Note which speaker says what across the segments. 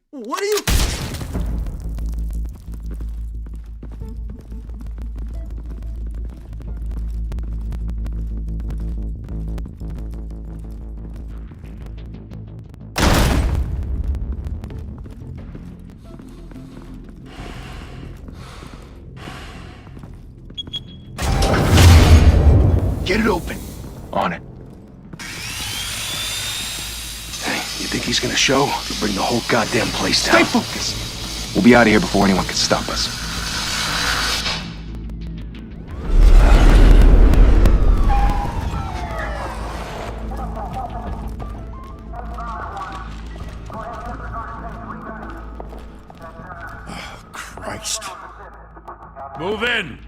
Speaker 1: What are you...
Speaker 2: Get it open.
Speaker 3: On it.
Speaker 2: Hey, you think he's gonna show? He'll bring the whole goddamn place down.
Speaker 3: Stay focused. We'll be out of here before anyone can stop us.
Speaker 1: Oh, Christ.
Speaker 4: Move in!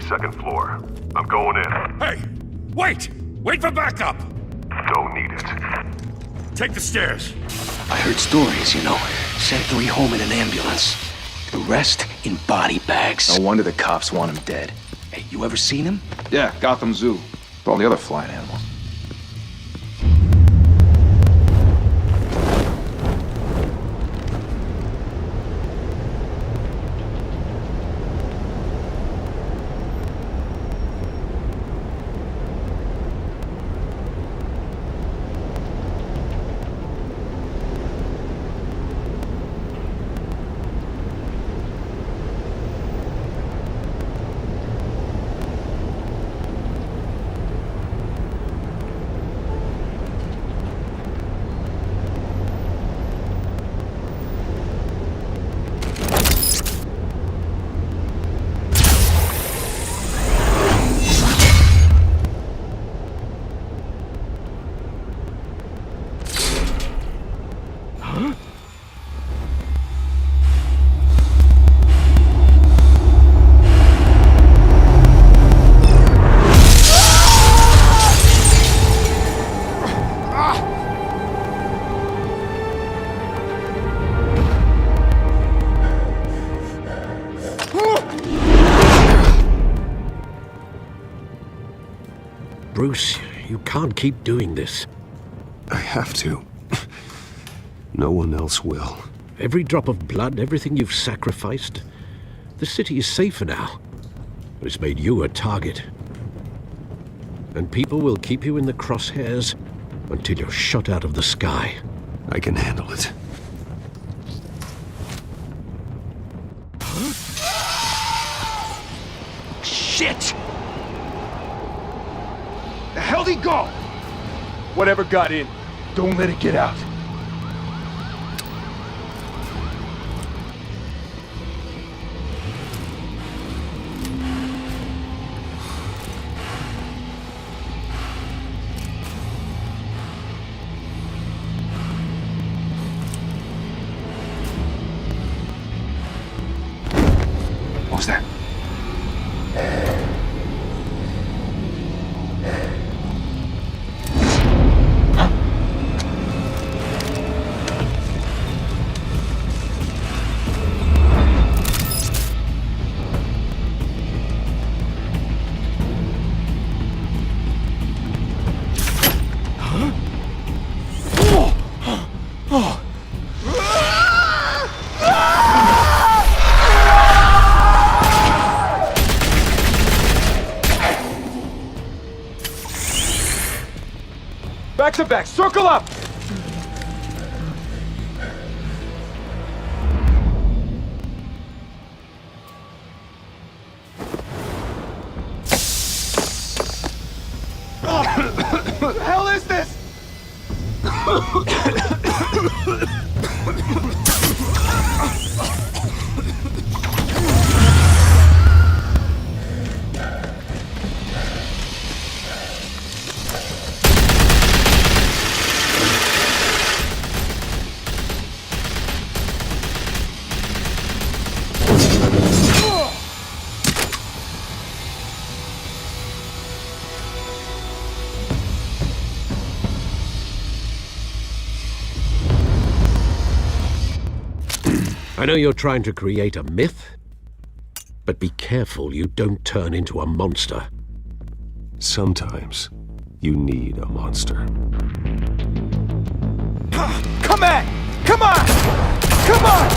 Speaker 5: Second floor. I'm going in.
Speaker 4: Hey! Wait! Wait for backup!
Speaker 5: Don't need it.
Speaker 4: Take the stairs.
Speaker 2: I heard stories, you know. Sent 3 home in an ambulance. The rest in body bags.
Speaker 3: No wonder the cops want him dead.
Speaker 2: Hey, you ever seen him?
Speaker 3: Yeah, Gotham Zoo. With all the other flying animals.
Speaker 6: Bruce, you can't keep doing this.
Speaker 1: I have to. No one else will.
Speaker 6: Every drop of blood, everything you've sacrificed. The city is safer now. But it's made you a target. And people will keep you in the crosshairs until you're shot out of the sky.
Speaker 1: I can handle it.
Speaker 3: Shit! The hell'd he go? Whatever got in, don't let it get out. What was that? Back to back, circle up! What the hell is this?
Speaker 6: I know you're trying to create a myth, but be careful you don't turn into a monster.
Speaker 1: Sometimes you need a monster.
Speaker 3: Come on! Come on! Come on!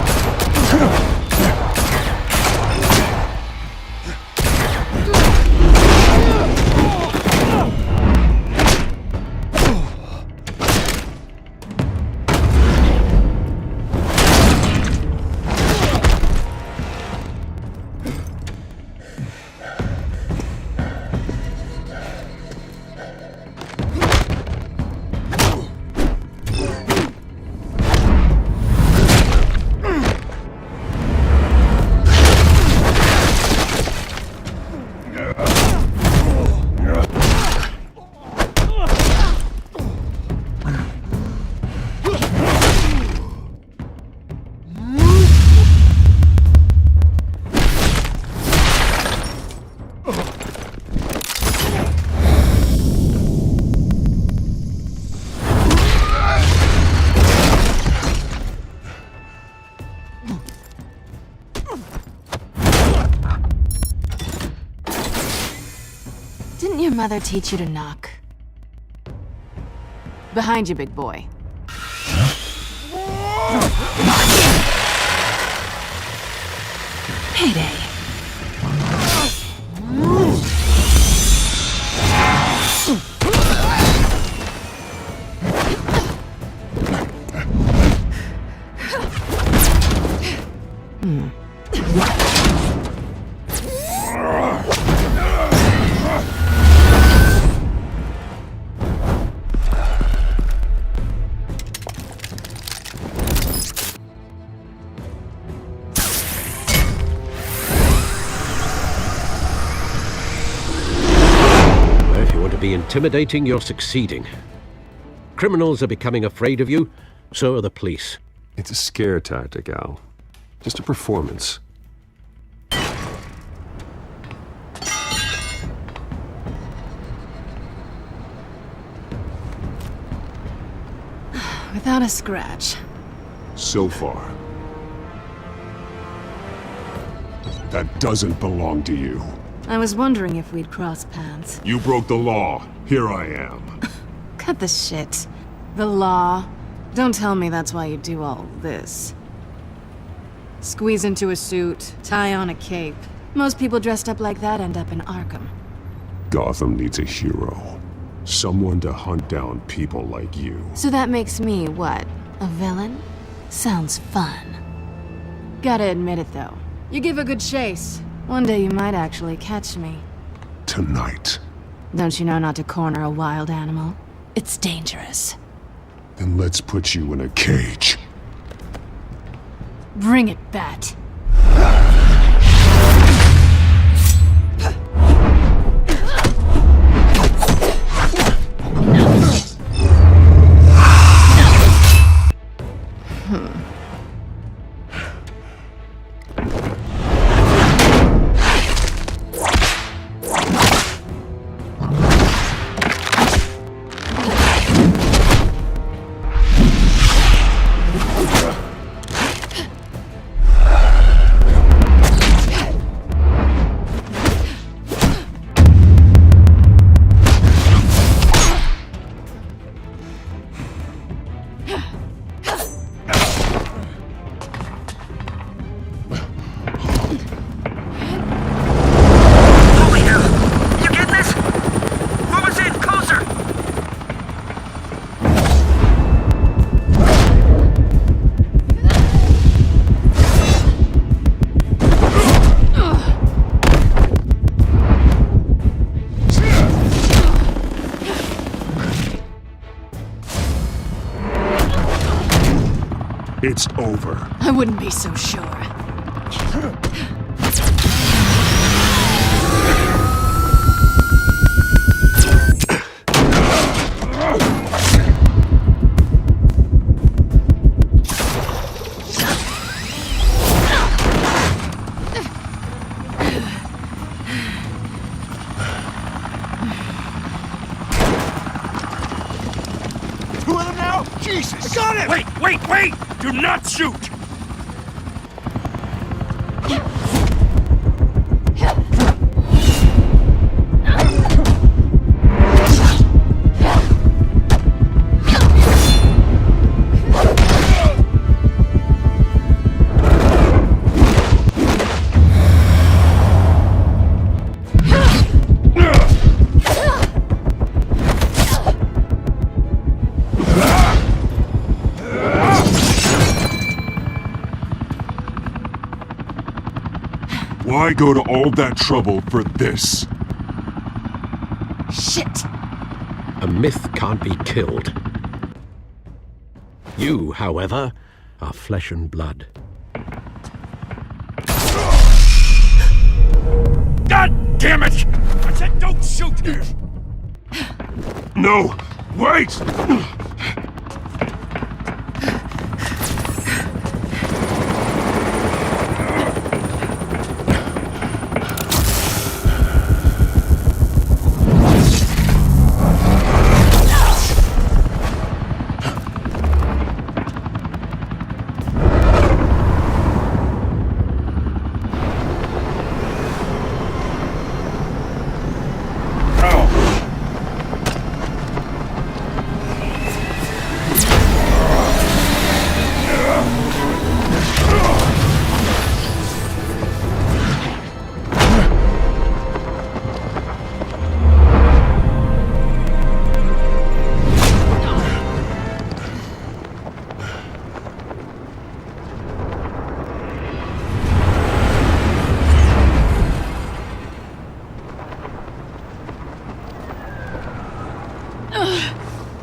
Speaker 7: Didn't your mother teach you to knock? Behind you, big boy. Payday.
Speaker 6: Be intimidating, you're succeeding. Criminals are becoming afraid of you, so are the police.
Speaker 1: It's a scare tactic, Al. Just a performance.
Speaker 7: Without a scratch.
Speaker 1: So far. That doesn't belong to you.
Speaker 7: I was wondering if we'd cross paths.
Speaker 1: You broke the law. Here I am.
Speaker 7: Cut the shit. The law. Don't tell me that's why you do all this. Squeeze into a suit, tie on a cape. Most people dressed up like that end up in Arkham.
Speaker 1: Gotham needs a hero. Someone to hunt down people like you.
Speaker 7: So that makes me, what, a villain? Sounds fun. Gotta admit it, though. You give a good chase. One day you might actually catch me.
Speaker 1: Tonight.
Speaker 7: Don't you know not to corner a wild animal? It's dangerous.
Speaker 1: Then let's put you in a cage.
Speaker 7: Bring it, Bat.
Speaker 1: It's over.
Speaker 7: I wouldn't be so sure.
Speaker 3: Two of them now? Jesus! I got him!
Speaker 4: Wait, wait, wait! Do not shoot!
Speaker 1: Why go to all that trouble for this?
Speaker 7: Shit!
Speaker 6: A myth can't be killed. You, however, are flesh and blood.
Speaker 4: God damn it! I said don't shoot!
Speaker 1: No! Wait!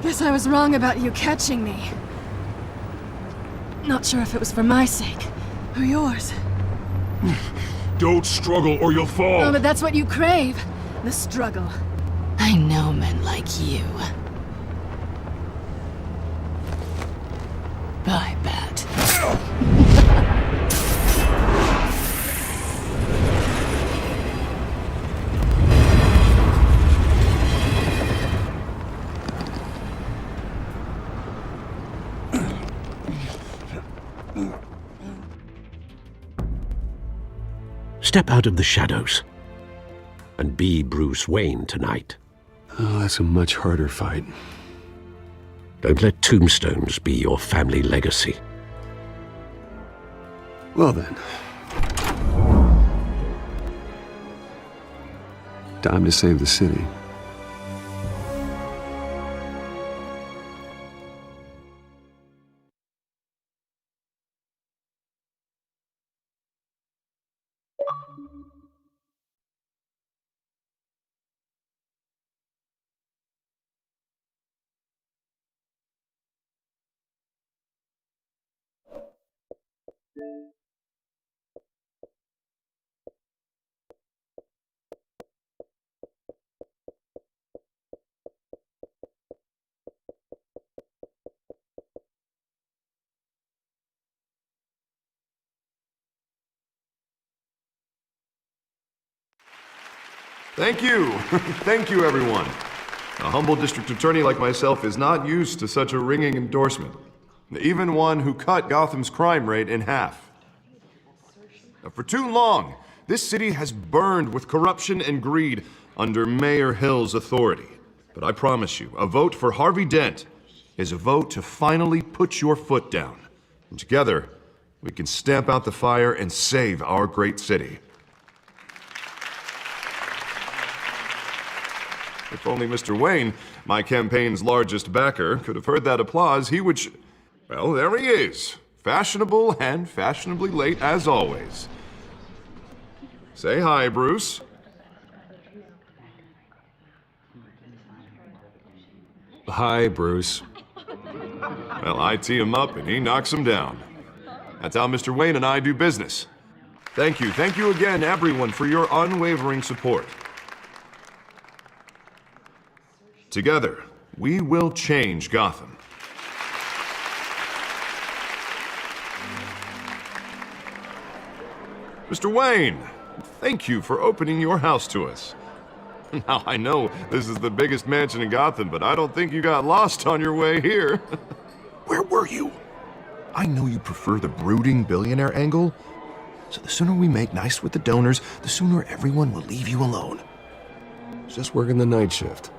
Speaker 7: Guess I was wrong about you catching me. Not sure if it was for my sake, or yours.
Speaker 1: Don't struggle or you'll fall!
Speaker 7: Oh, but that's what you crave. The struggle. I know men like you. Bye, Bat.
Speaker 6: Step out of the shadows and be Bruce Wayne tonight.
Speaker 1: Oh, that's a much harder fight.
Speaker 6: Don't let tombstones be your family legacy.
Speaker 1: Well then. Time to save the city.
Speaker 8: Thank you. Thank you, everyone. A humble district attorney like myself is not used to such a ringing endorsement. Even one who cut Gotham's crime rate in half. For too long, this city has burned with corruption and greed under Mayor Hill's authority. But I promise you, a vote for Harvey Dent is a vote to finally put your foot down. And together, we can stamp out the fire and save our great city. If only Mr. Wayne, my campaign's largest backer, could have heard that applause, he would well, there he is. Fashionable and fashionably late as always. Say hi, Bruce.
Speaker 1: Hi, Bruce.
Speaker 8: Well, I tee him up and he knocks him down. That's how Mr. Wayne and I do business. Thank you again, everyone, for your unwavering support. Together, we will change Gotham. Mr. Wayne, thank you for opening your house to us. Now, I know this is the biggest mansion in Gotham, but I don't think you got lost on your way here. Where were you? I know you prefer the brooding billionaire angle, so the sooner we make nice with the donors, the sooner everyone will leave you alone.
Speaker 1: Just working the night shift.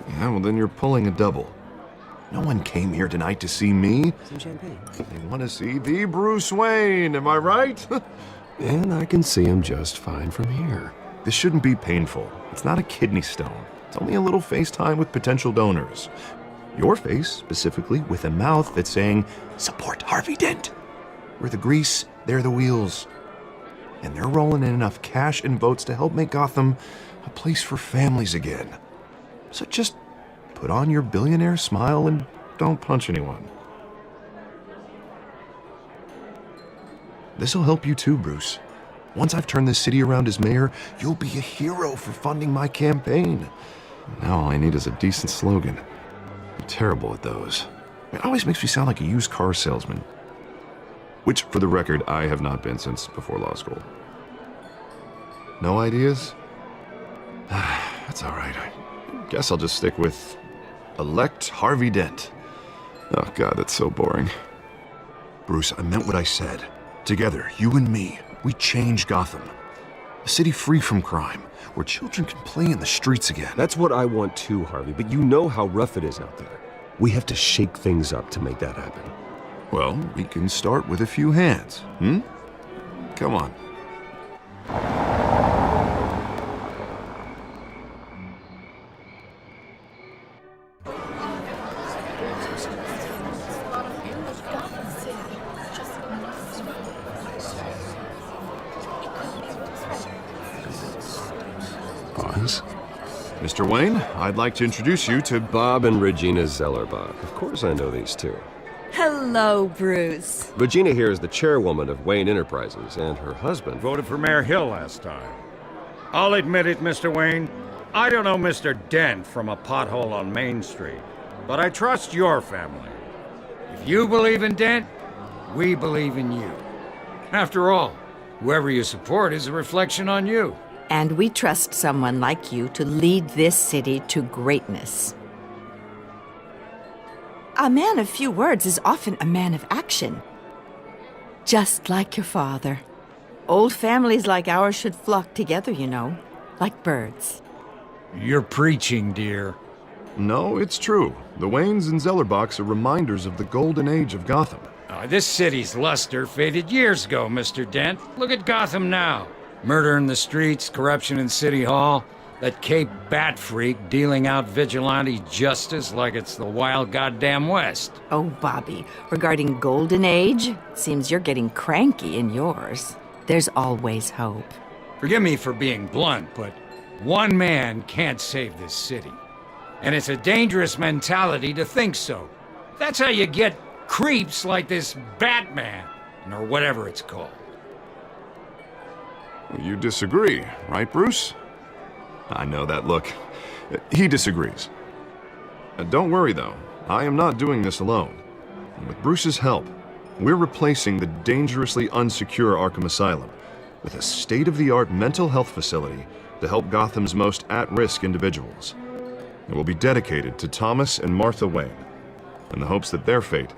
Speaker 8: Yeah, well then you're pulling a double. No one came here tonight to see me.
Speaker 2: Some champagne.
Speaker 8: They want to see the Bruce Wayne, am I right?
Speaker 1: And I can see him just fine from here.
Speaker 8: This shouldn't be painful. It's not a kidney stone. It's only a little FaceTime with potential donors. Your face, specifically, with a mouth that's saying, support Harvey Dent. We're the grease, they're the wheels. And they're rolling in enough cash and votes to help make Gotham a place for families again. So just put on your billionaire smile and don't punch anyone. This'll help you too, Bruce. Once I've turned this city around as mayor, you'll be a hero for funding my campaign. Now all I need is a decent slogan. I'm terrible at those. It always makes me sound like a used car salesman. Which, for the record, I have not been since before law school. No ideas? That's all right. I guess I'll just stick with elect Harvey Dent. Oh God, that's so boring. Bruce, I meant what I said. Together, you and me, we change Gotham. A city free from crime, where children can play in the streets again.
Speaker 9: That's what I want too, Harvey, but you know how rough it is out there. We have to shake things up to make that happen.
Speaker 8: Well, we can start with a few hands, Come on. Mr. Wayne, I'd like to introduce you to
Speaker 9: Bob and Regina Zellerbach. Of course I know these two.
Speaker 10: Hello, Bruce.
Speaker 9: Regina here is the chairwoman of Wayne Enterprises, and her husband
Speaker 4: Voted for Mayor Hill last time. I'll admit it, Mr. Wayne. I don't know Mr. Dent from a pothole on Main Street, but I trust your family. If you believe in Dent, we believe in you. After all, whoever you support is a reflection on you.
Speaker 10: And we trust someone like you to lead this city to greatness. A man of few words is often a man of action. Just like your father. Old families like ours should flock together, you know, like birds.
Speaker 4: You're preaching, dear.
Speaker 8: No, it's true. The Waynes and Zellerbachs are reminders of the golden age of Gotham.
Speaker 4: This city's luster faded years ago, Mr. Dent. Look at Gotham now. Murder in the streets, corruption in City Hall, that Cape Bat freak dealing out vigilante justice like it's the wild goddamn West.
Speaker 10: Oh, Bobby, regarding Golden Age, seems you're getting cranky in yours. There's always hope.
Speaker 4: Forgive me for being blunt, but one man can't save this city. And it's a dangerous mentality to think so. That's how you get creeps like this Batman, or whatever it's called.
Speaker 8: You disagree, right, Bruce? I know that look. He disagrees. Don't worry, though. I am not doing this alone. With Bruce's help, we're replacing the dangerously unsecure Arkham Asylum with a state-of-the-art mental health facility to help Gotham's most at-risk individuals. It will be dedicated to Thomas and Martha Wayne, in the hopes that their fate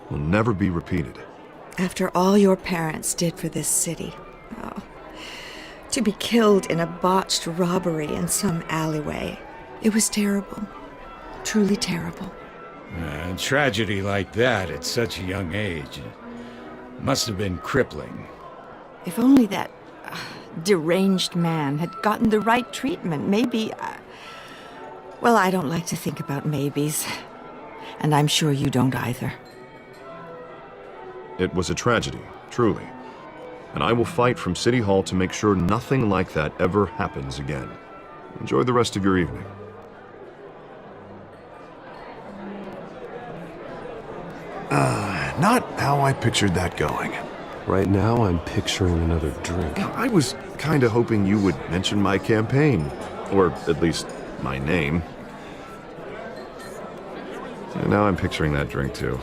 Speaker 8: will never be repeated.
Speaker 11: After all your parents did for this city, to be killed in a botched robbery in some alleyway, it was terrible. Truly terrible.
Speaker 4: A tragedy like that at such a young age must have been crippling.
Speaker 10: If only that deranged man had gotten the right treatment, maybe... well, I don't like to think about maybes. And I'm sure you don't either.
Speaker 8: It was a tragedy, truly. And I will fight from City Hall to make sure nothing like that ever happens again. Enjoy the rest of your evening. Not how I pictured that going.
Speaker 9: Right now, I'm picturing another drink.
Speaker 8: I was kinda hoping you would mention my campaign. Or at least, my name. And now I'm picturing that drink, too.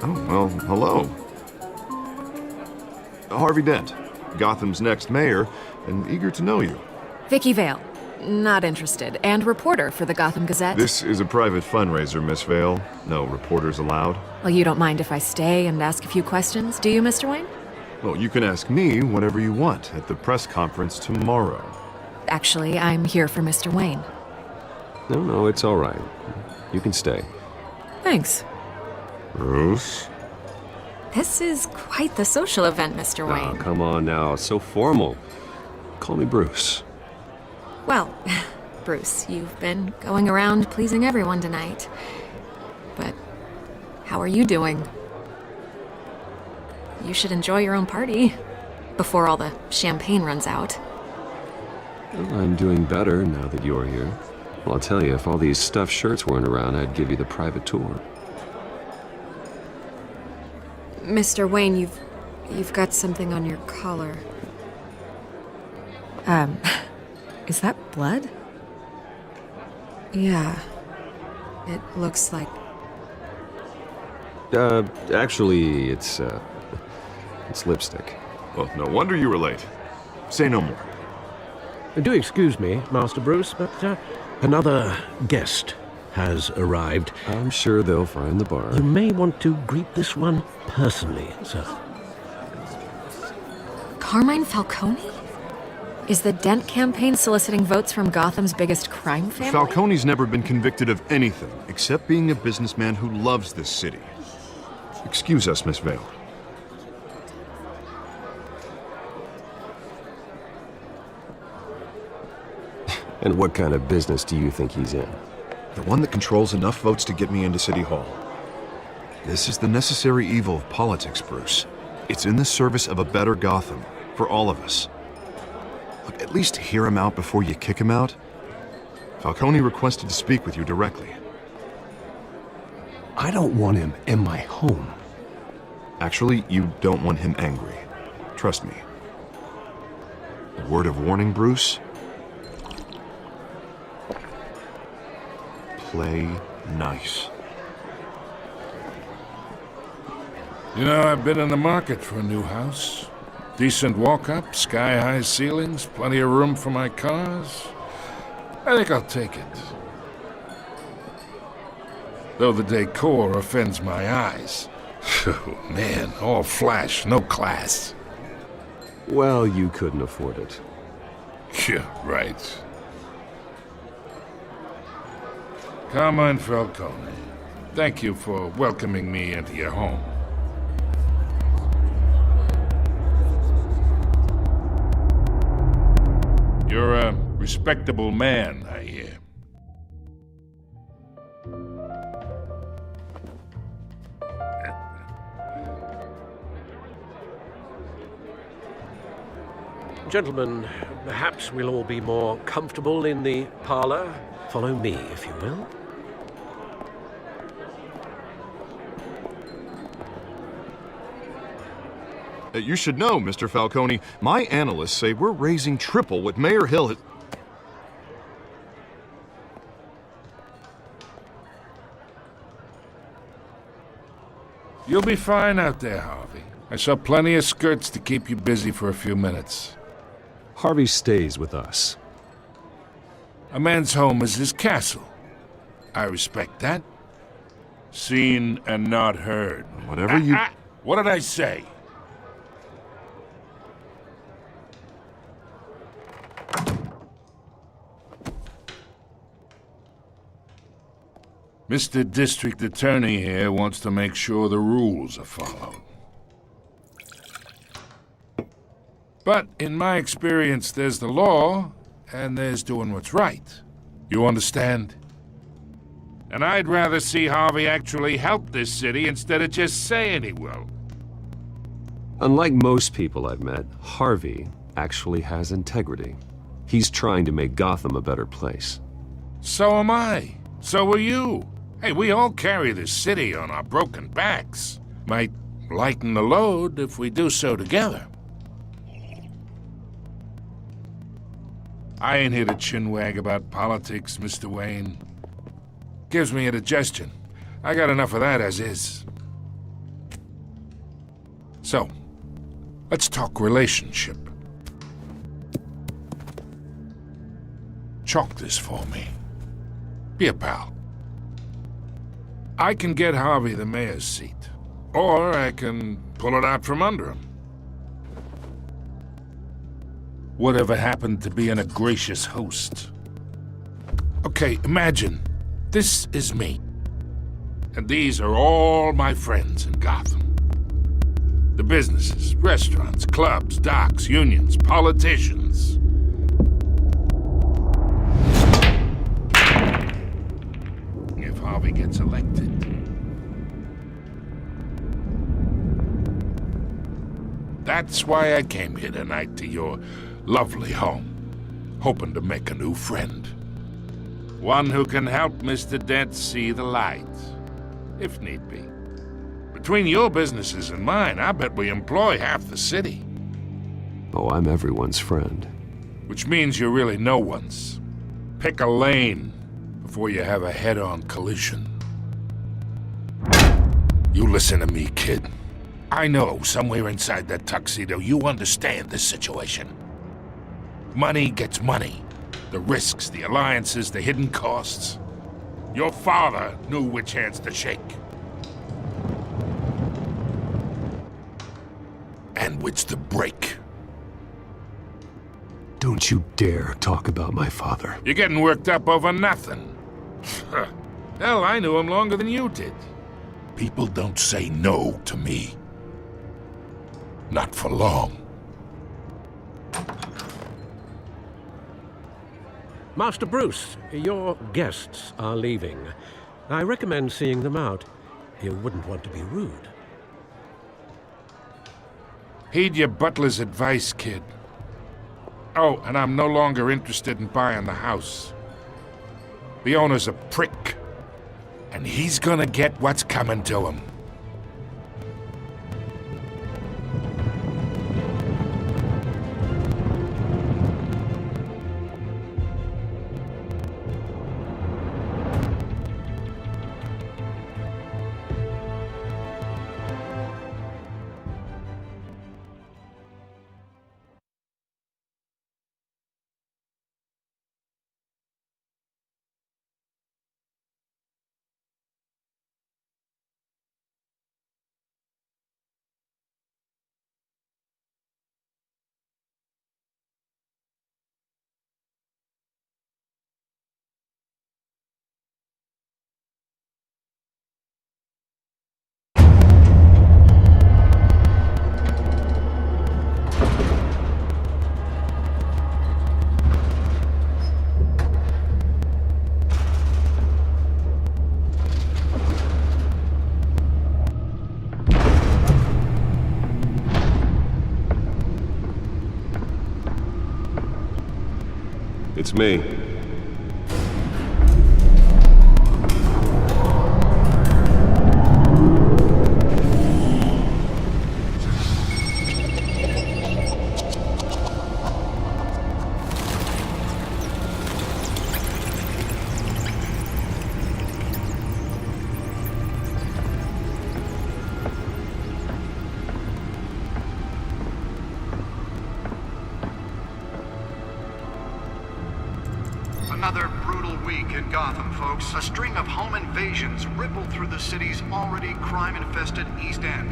Speaker 8: Oh, well, hello. Harvey Dent, Gotham's next mayor, and eager to know you.
Speaker 7: Vicky Vale. Not interested. And reporter for the Gotham Gazette.
Speaker 8: This is a private fundraiser, Miss Vale. No reporters allowed.
Speaker 7: Well, you don't mind if I stay and ask a few questions, do you, Mr. Wayne?
Speaker 8: Well, you can ask me whatever you want at the press conference tomorrow.
Speaker 7: Actually, I'm here for Mr. Wayne.
Speaker 9: No, it's all right. You can stay.
Speaker 7: Thanks.
Speaker 8: Bruce?
Speaker 7: This is quite the social event, Mr. Wayne.
Speaker 9: Oh, come on now. So formal. Call me Bruce.
Speaker 7: Well, Bruce, you've been going around pleasing everyone tonight. But how are you doing? You should enjoy your own party before all the champagne runs out.
Speaker 9: Well, I'm doing better now that you're here. Well, I'll tell you, if all these stuffed shirts weren't around, I'd give you the private tour.
Speaker 7: Mr. Wayne, you've got something on your collar. Is that blood? Yeah. It looks like...
Speaker 9: Actually, it's lipstick.
Speaker 8: Well, no wonder you were late. Say no more.
Speaker 6: Do excuse me, Master Bruce, but another guest has arrived.
Speaker 9: I'm sure they'll find the bar.
Speaker 6: You may want to greet this one personally, sir.
Speaker 7: Carmine Falcone? Is the Dent campaign soliciting votes from Gotham's biggest crime family?
Speaker 8: Falcone's never been convicted of anything except being a businessman who loves this city. Excuse us, Miss Vale.
Speaker 9: And what kind of business do you think he's in?
Speaker 8: The one that controls enough votes to get me into City Hall. This is the necessary evil of politics, Bruce. It's in the service of a better Gotham, for all of us. Look, at least hear him out before you kick him out. Falcone requested to speak with you directly.
Speaker 9: I don't want him in my home.
Speaker 8: Actually, you don't want him angry. Trust me. A word of warning, Bruce? Play nice.
Speaker 12: You know, I've been in the market for a new house. Decent walk-up, sky-high ceilings, plenty of room for my cars. I think I'll take it. Though the decor offends my eyes. Oh, man, all flash, no class.
Speaker 9: Well, you couldn't afford it.
Speaker 12: Yeah, right. Carmine Falcone, thank you for welcoming me into your home. You're a respectable man, I hear.
Speaker 6: Gentlemen, perhaps we'll all be more comfortable in the parlor. Follow me, if you will.
Speaker 8: You should know, Mr. Falcone, my analysts say we're raising triple what Mayor Hill has...
Speaker 12: You'll be fine out there, Harvey. I saw plenty of skirts to keep you busy for a few minutes.
Speaker 9: Harvey stays with us.
Speaker 12: A man's home is his castle. I respect that. Seen and not heard.
Speaker 8: Whatever you...
Speaker 12: What did I say? Mr. District Attorney here wants to make sure the rules are followed. But in my experience, there's the law, and there's doing what's right. You understand? And I'd rather see Harvey actually help this city instead of just saying he will.
Speaker 9: Unlike most people I've met, Harvey actually has integrity. He's trying to make Gotham a better place.
Speaker 12: So am I. So are you. Hey, we all carry this city on our broken backs. Might lighten the load if we do so together. I ain't here to chinwag about politics, Mr. Wayne. Gives me indigestion. I got enough of that as is. So, let's talk relationship. Chalk this for me. Be a pal. I can get Harvey the mayor's seat, or I can pull it out from under him. Whatever happened to being a gracious host? Okay, imagine, this is me. And these are all my friends in Gotham. The businesses, restaurants, clubs, docks, unions, politicians. If Harvey gets elected. That's why I came here tonight to your lovely home, hoping to make a new friend. One who can help Mr. Dent see the light, if need be. Between your businesses and mine, I bet we employ half the city.
Speaker 9: Oh, I'm everyone's friend.
Speaker 12: Which means you're really no one's. Pick a lane before you have a head-on collision. You listen to me, kid. I know somewhere inside that tuxedo you understand this situation. Money gets money. The risks, the alliances, the hidden costs. Your father knew which hands to shake. And which to break.
Speaker 1: Don't you dare talk about my father.
Speaker 12: You're getting worked up over nothing. Hell, I knew him longer than you did. People don't say no to me. Not for long.
Speaker 6: Master Bruce, your guests are leaving. I recommend seeing them out. You wouldn't want to be rude.
Speaker 12: Heed your butler's advice, kid. Oh, and I'm no longer interested in buying the house. The owner's a prick. And he's gonna get what's coming to him.
Speaker 9: It's me.
Speaker 13: Another brutal week in Gotham, folks. A string of home invasions rippled through the city's already crime-infested East End.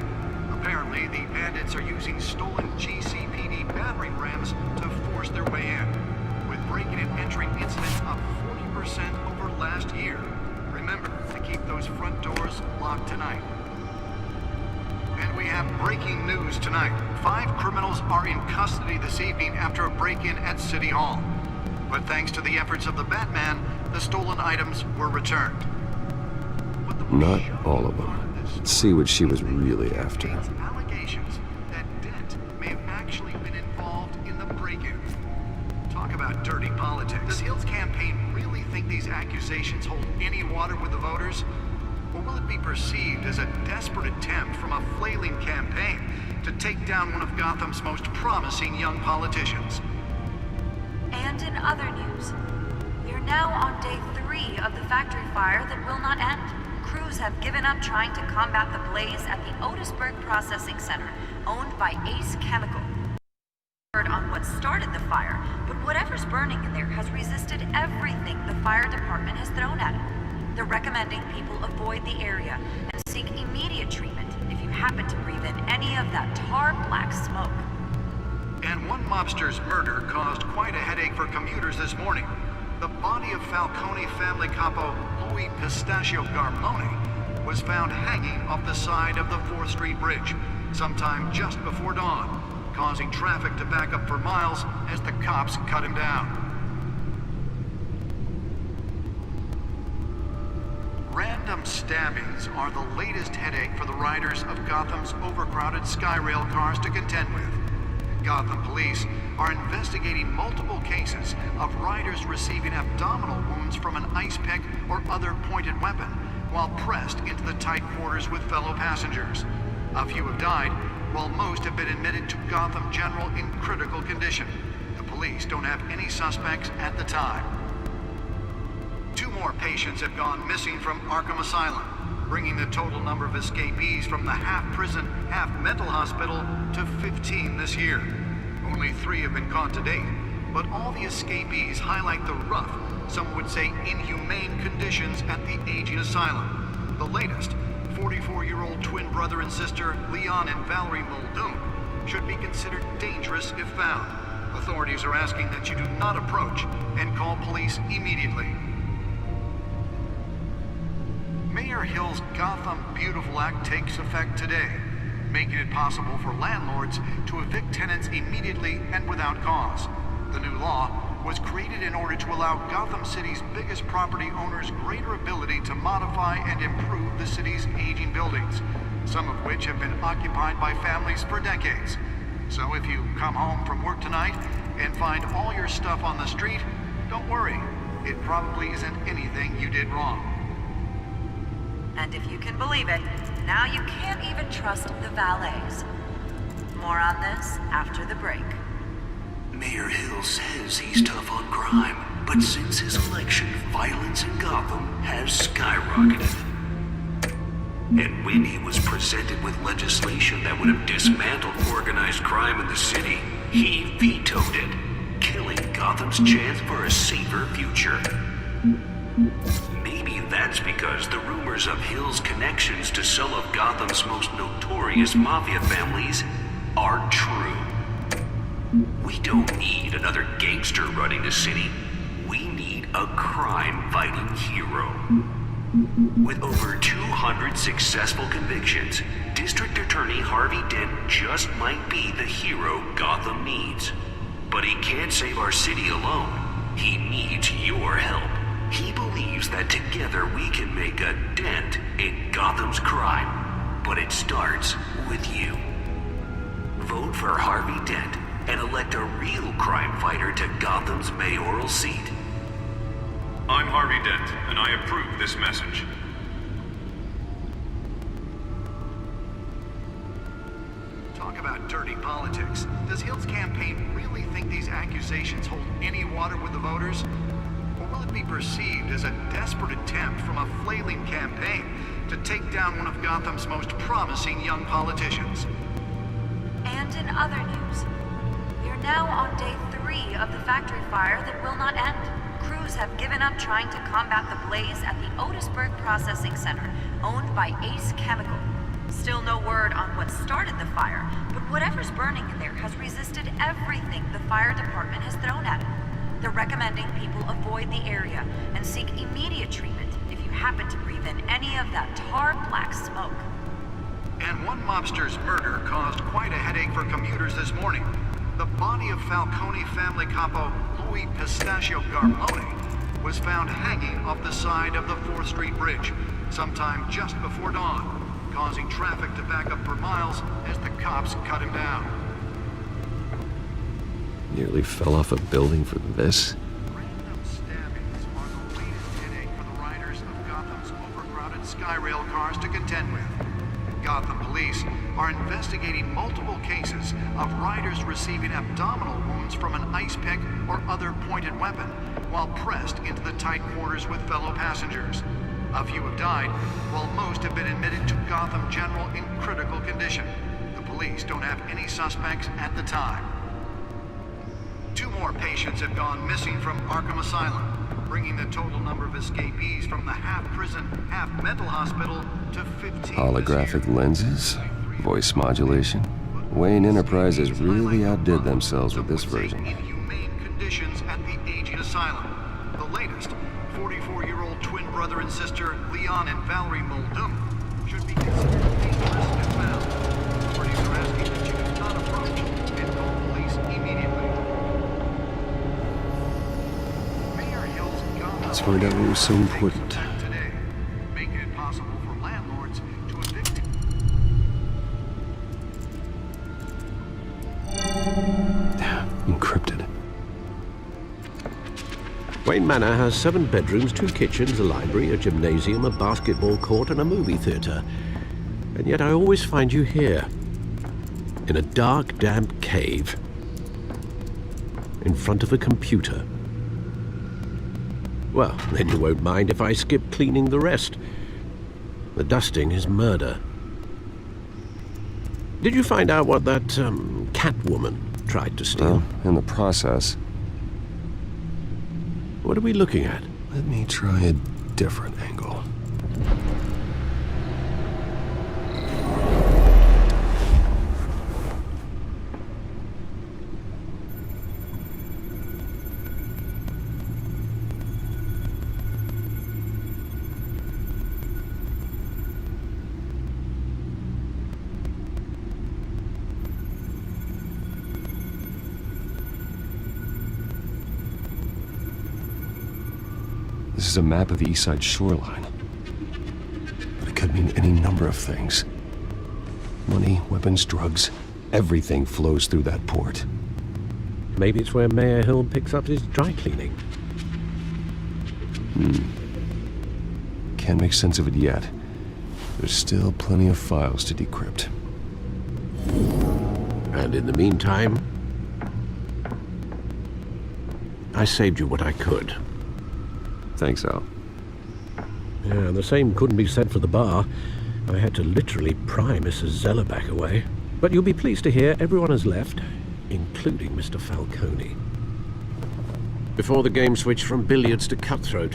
Speaker 13: Apparently, the bandits are using stolen GCPD battering rams to force their way in, with breaking and entering incidents up 40% over last year. Remember to keep those front doors locked tonight. And we have breaking news tonight. 5 criminals are in custody this evening after a break-in at City Hall. But thanks to the efforts of the Batman, the stolen items were returned.
Speaker 9: Not all of them. Let's see what she was really after.
Speaker 13: Allegations that Dent may have actually been involved in the break-in. Talk about dirty politics. Does Hill's campaign really think these accusations hold any water with the voters? Or will it be perceived as a desperate attempt from a flailing campaign to take down one of Gotham's most promising young politicians?
Speaker 14: And in other news, we are now on day 3 of the factory fire that will not end. Crews have given up trying to combat the blaze at the Otisburg Processing Center, owned by Ace Chemical. On what started the fire, but whatever's burning in there has resisted everything the fire department has thrown at it. They're recommending people avoid the area and seek immediate treatment if you happen to breathe in any of that tar black smoke.
Speaker 13: And one mobster's murder caused quite a headache for commuters this morning. The body of Falcone family capo Louis Pistachio Garmone was found hanging off the side of the 4th Street Bridge sometime just before dawn, causing traffic to back up for miles as the cops cut him down. Random stabbings are the latest headache for the riders of Gotham's overcrowded Skyrail cars to contend with. Gotham police are investigating multiple cases of riders receiving abdominal wounds from an ice pick or other pointed weapon while pressed into the tight quarters with fellow passengers. A few have died, while most have been admitted to Gotham General in critical condition. The police don't have any suspects at the time. 2 more patients have gone missing from Arkham Asylum, bringing the total number of escapees from the half-prison, half-mental hospital to 15 this year. Only 3 have been caught to date, but all the escapees highlight the rough, some would say inhumane conditions at the aging asylum. The latest, 44-year-old twin brother and sister Leon and Valerie Muldoon, should be considered dangerous if found. Authorities are asking that you do not approach and call police immediately. Mayor Hill's Gotham Beautiful Act takes effect today, making it possible for landlords to evict tenants immediately and without cause. The new law was created in order to allow Gotham City's biggest property owners greater ability to modify and improve the city's aging buildings, some of which have been occupied by families for decades. So if you come home from work tonight and find all your stuff on the street, don't worry. It probably isn't anything you did wrong.
Speaker 14: And if you can believe it, now you can't even trust the valets. More on this after the break.
Speaker 2: Mayor Hill says he's tough on crime, but since his election, violence in Gotham has skyrocketed. And when he was presented with legislation that would have dismantled organized crime in the city, he vetoed it, killing Gotham's chance for a safer future. Maybe that's because the rumors of Hill's connections to some of Gotham's most notorious mafia families are true. We don't need another gangster running the city. We need a crime-fighting hero. With over 200 successful convictions, District Attorney Harvey Dent just might be the hero Gotham needs. But he can't save our city alone. He needs your help. He believes that together we can make a dent in Gotham's crime. But it starts with you. Vote for Harvey Dent and elect a real crime fighter to Gotham's mayoral seat?
Speaker 15: I'm Harvey Dent, and I approve this message.
Speaker 13: Talk about dirty politics. Does Hill's campaign really think these accusations hold any water with the voters? Or will it be perceived as a desperate attempt from a flailing campaign to take down one of Gotham's most promising young politicians?
Speaker 14: And in other news, we're now on day 3 of the factory fire that will not end. Crews have given up trying to combat the blaze at the Otisburg Processing Center, owned by Ace Chemical. Still no word on what started the fire, but whatever's burning in there has resisted everything the fire department has thrown at it. They're recommending people avoid the area and seek immediate treatment if you happen to breathe in any of that tar black smoke.
Speaker 13: And one mobster's murder caused quite a headache for commuters this morning. The body of Falcone family capo Louis Pistachio Garmone was found hanging off the side of the 4th Street Bridge sometime just before dawn, causing traffic to back up for miles as the cops cut him down.
Speaker 9: Nearly fell off a building for this?
Speaker 13: Random stabbings are the latest headache for the riders of Gotham's overcrowded Skyrail cars to contend with. Gotham police are investigating multiple cases of riders receiving abdominal wounds from an ice pick or other pointed weapon while pressed into the tight quarters with fellow passengers. A few have died, while most have been admitted to Gotham General in critical condition. The police don't have any suspects at the time. 2 more patients have gone missing from Arkham Asylum, bringing the total number of escapees from the half-prison, half-mental hospital to 15.
Speaker 9: Holographic lenses? Voice modulation? Wayne Enterprises really outdid themselves with this version.
Speaker 13: Inhumane conditions at the aging asylum. The latest, 44-year-old twin brother and sister Leon and Valerie Muldoon, should be considered dangerous and found. Authorities are asking that you do not approach and call police immediately. Mayor Hill's Gotham
Speaker 9: Let's find out what was so important.
Speaker 13: today, making it possible for landlords to evict.
Speaker 9: Encrypted.
Speaker 6: Wayne Manor has 7 bedrooms, 2 kitchens, a library, a gymnasium, a basketball court, and a movie theater. And yet I always find you here, in a dark, damp cave, in front of a computer. Well, then you won't mind if I skip cleaning the rest. The dusting is murder. Did you find out what that, Catwoman tried to steal?
Speaker 9: Well, in the process.
Speaker 6: What are we looking at?
Speaker 9: Let me try a different angle. This is a map of the East Side shoreline. But it could mean any number of things. Money, weapons, drugs, everything flows through that port.
Speaker 6: Maybe it's where Mayor Hill picks up his dry cleaning.
Speaker 9: Can't make sense of it yet. There's still plenty of files to decrypt.
Speaker 6: And in the meantime, I saved you what I could.
Speaker 9: Thanks, Al.
Speaker 6: Yeah, the same couldn't be said for the bar. I had to literally pry Mrs. Zeller back away. But you'll be pleased to hear everyone has left, including Mr. Falcone. Before the game switched from billiards to cutthroat.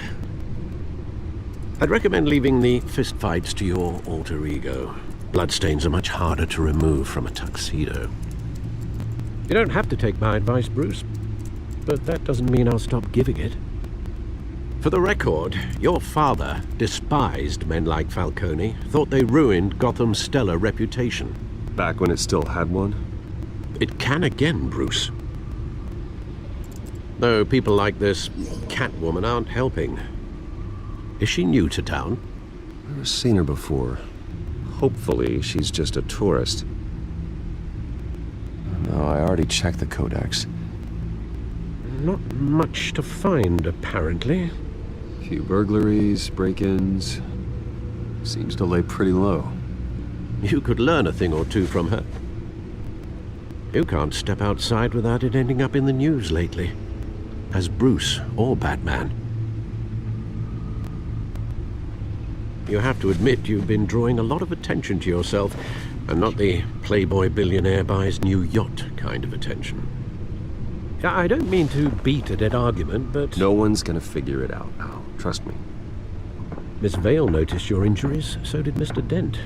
Speaker 6: I'd recommend leaving the fistfights to your alter ego. Bloodstains are much harder to remove from a tuxedo. You don't have to take my advice, Bruce, but that doesn't mean I'll stop giving it. For the record, your father despised men like Falcone, thought they ruined Gotham's stellar reputation.
Speaker 9: Back when it still had one?
Speaker 6: It can again, Bruce. Though people like this Catwoman aren't helping. Is she new to town?
Speaker 9: Never seen her before. Hopefully, she's just a tourist. No, I already checked the codex.
Speaker 6: Not much to find, apparently.
Speaker 9: Few burglaries, break-ins. Seems to lay pretty low.
Speaker 6: You could learn a thing or two from her. You can't step outside without it ending up in the news lately. As Bruce or Batman. You have to admit you've been drawing a lot of attention to yourself, and not the playboy billionaire buys new yacht kind of attention. I don't mean to beat a dead argument, but...
Speaker 9: No one's gonna figure it out, Al. Trust me.
Speaker 6: Miss Vale noticed your injuries, so did Mr. Dent.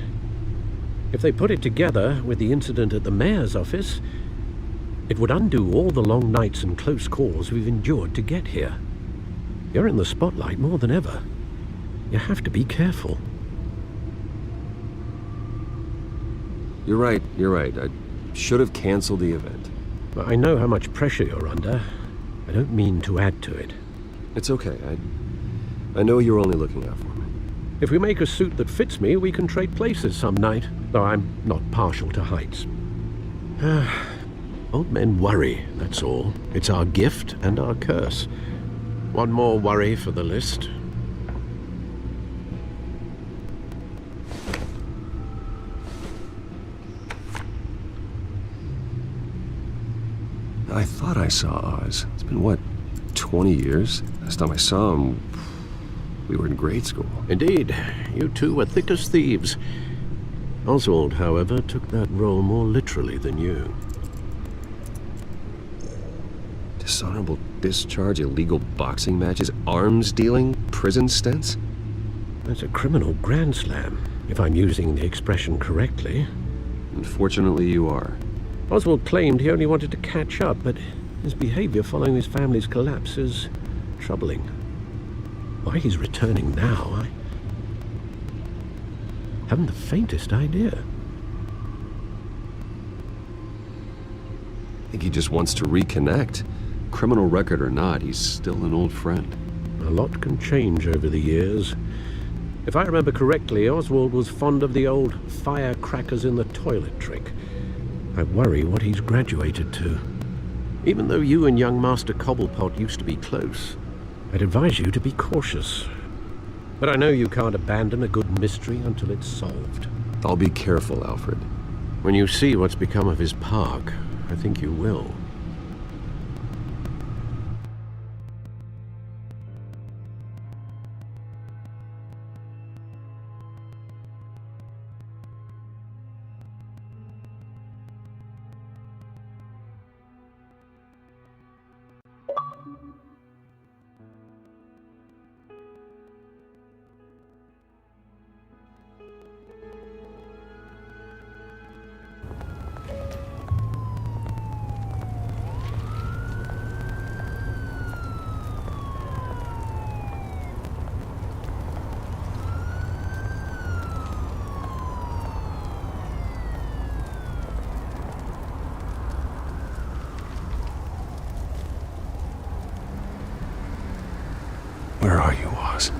Speaker 6: If they put it together with the incident at the mayor's office, it would undo all the long nights and close calls we've endured to get here. You're in the spotlight more than ever. You have to be careful.
Speaker 9: You're right. I should have canceled the event.
Speaker 6: I know how much pressure you're under. I don't mean to add to it.
Speaker 9: It's okay. I know you're only looking out for me.
Speaker 6: If we make a suit that fits me, we can trade places some night, though I'm not partial to heights. Old men worry, that's all. It's our gift and our curse. One more worry for the list.
Speaker 9: I thought I saw Oz. It's been, what, 20 years? Last time I saw him, we were in grade school.
Speaker 6: Indeed. You two were thick as thieves. Oswald, however, took that role more literally than you.
Speaker 9: Dishonorable discharge, illegal boxing matches, arms dealing, prison stints?
Speaker 6: That's a criminal grand slam, if I'm using the expression correctly.
Speaker 9: Unfortunately, you are.
Speaker 6: Oswald claimed he only wanted to catch up, but his behavior following his family's collapse is troubling. Why he's returning now, I haven't the faintest idea.
Speaker 9: I think he just wants to reconnect. Criminal record or not, he's still an old friend.
Speaker 6: A lot can change over the years. If I remember correctly, Oswald was fond of the old firecrackers in the toilet trick. I worry what he's graduated to. Even though you and young Master Cobblepot used to be close, I'd advise you to be cautious. But I know you can't abandon a good mystery until it's solved.
Speaker 9: I'll be careful, Alfred.
Speaker 6: When you see what's become of his park, I think you will.
Speaker 9: Where are you, Oz?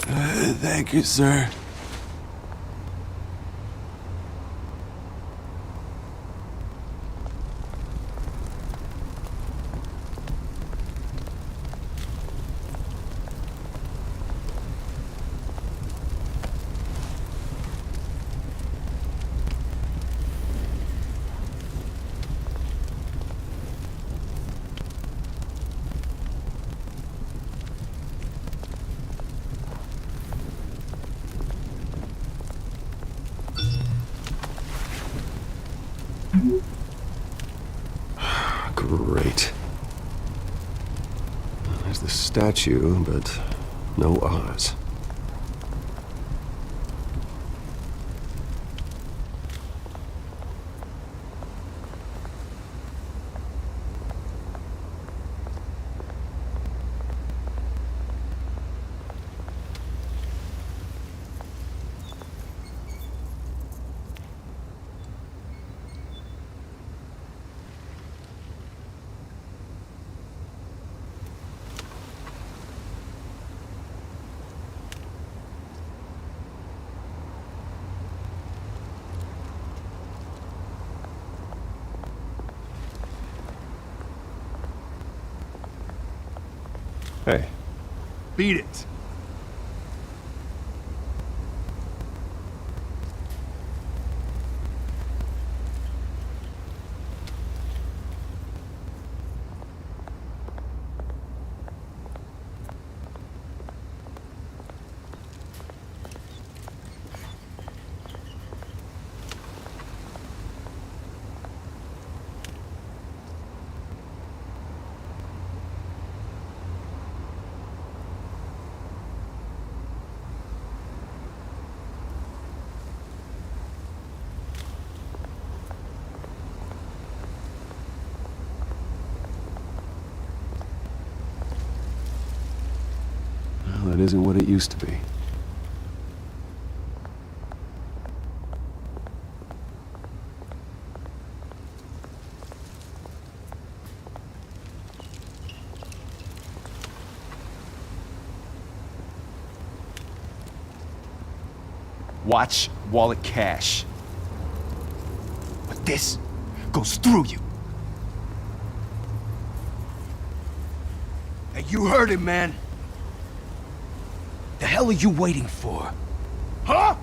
Speaker 16: Thank you, sir.
Speaker 9: Great. There's the statue, but no Oz. Hey.
Speaker 3: Beat it.
Speaker 9: That isn't what it used to be.
Speaker 3: Watch wallet cash. But this goes through you. Hey, you heard it, man. The hell are you waiting for? Huh?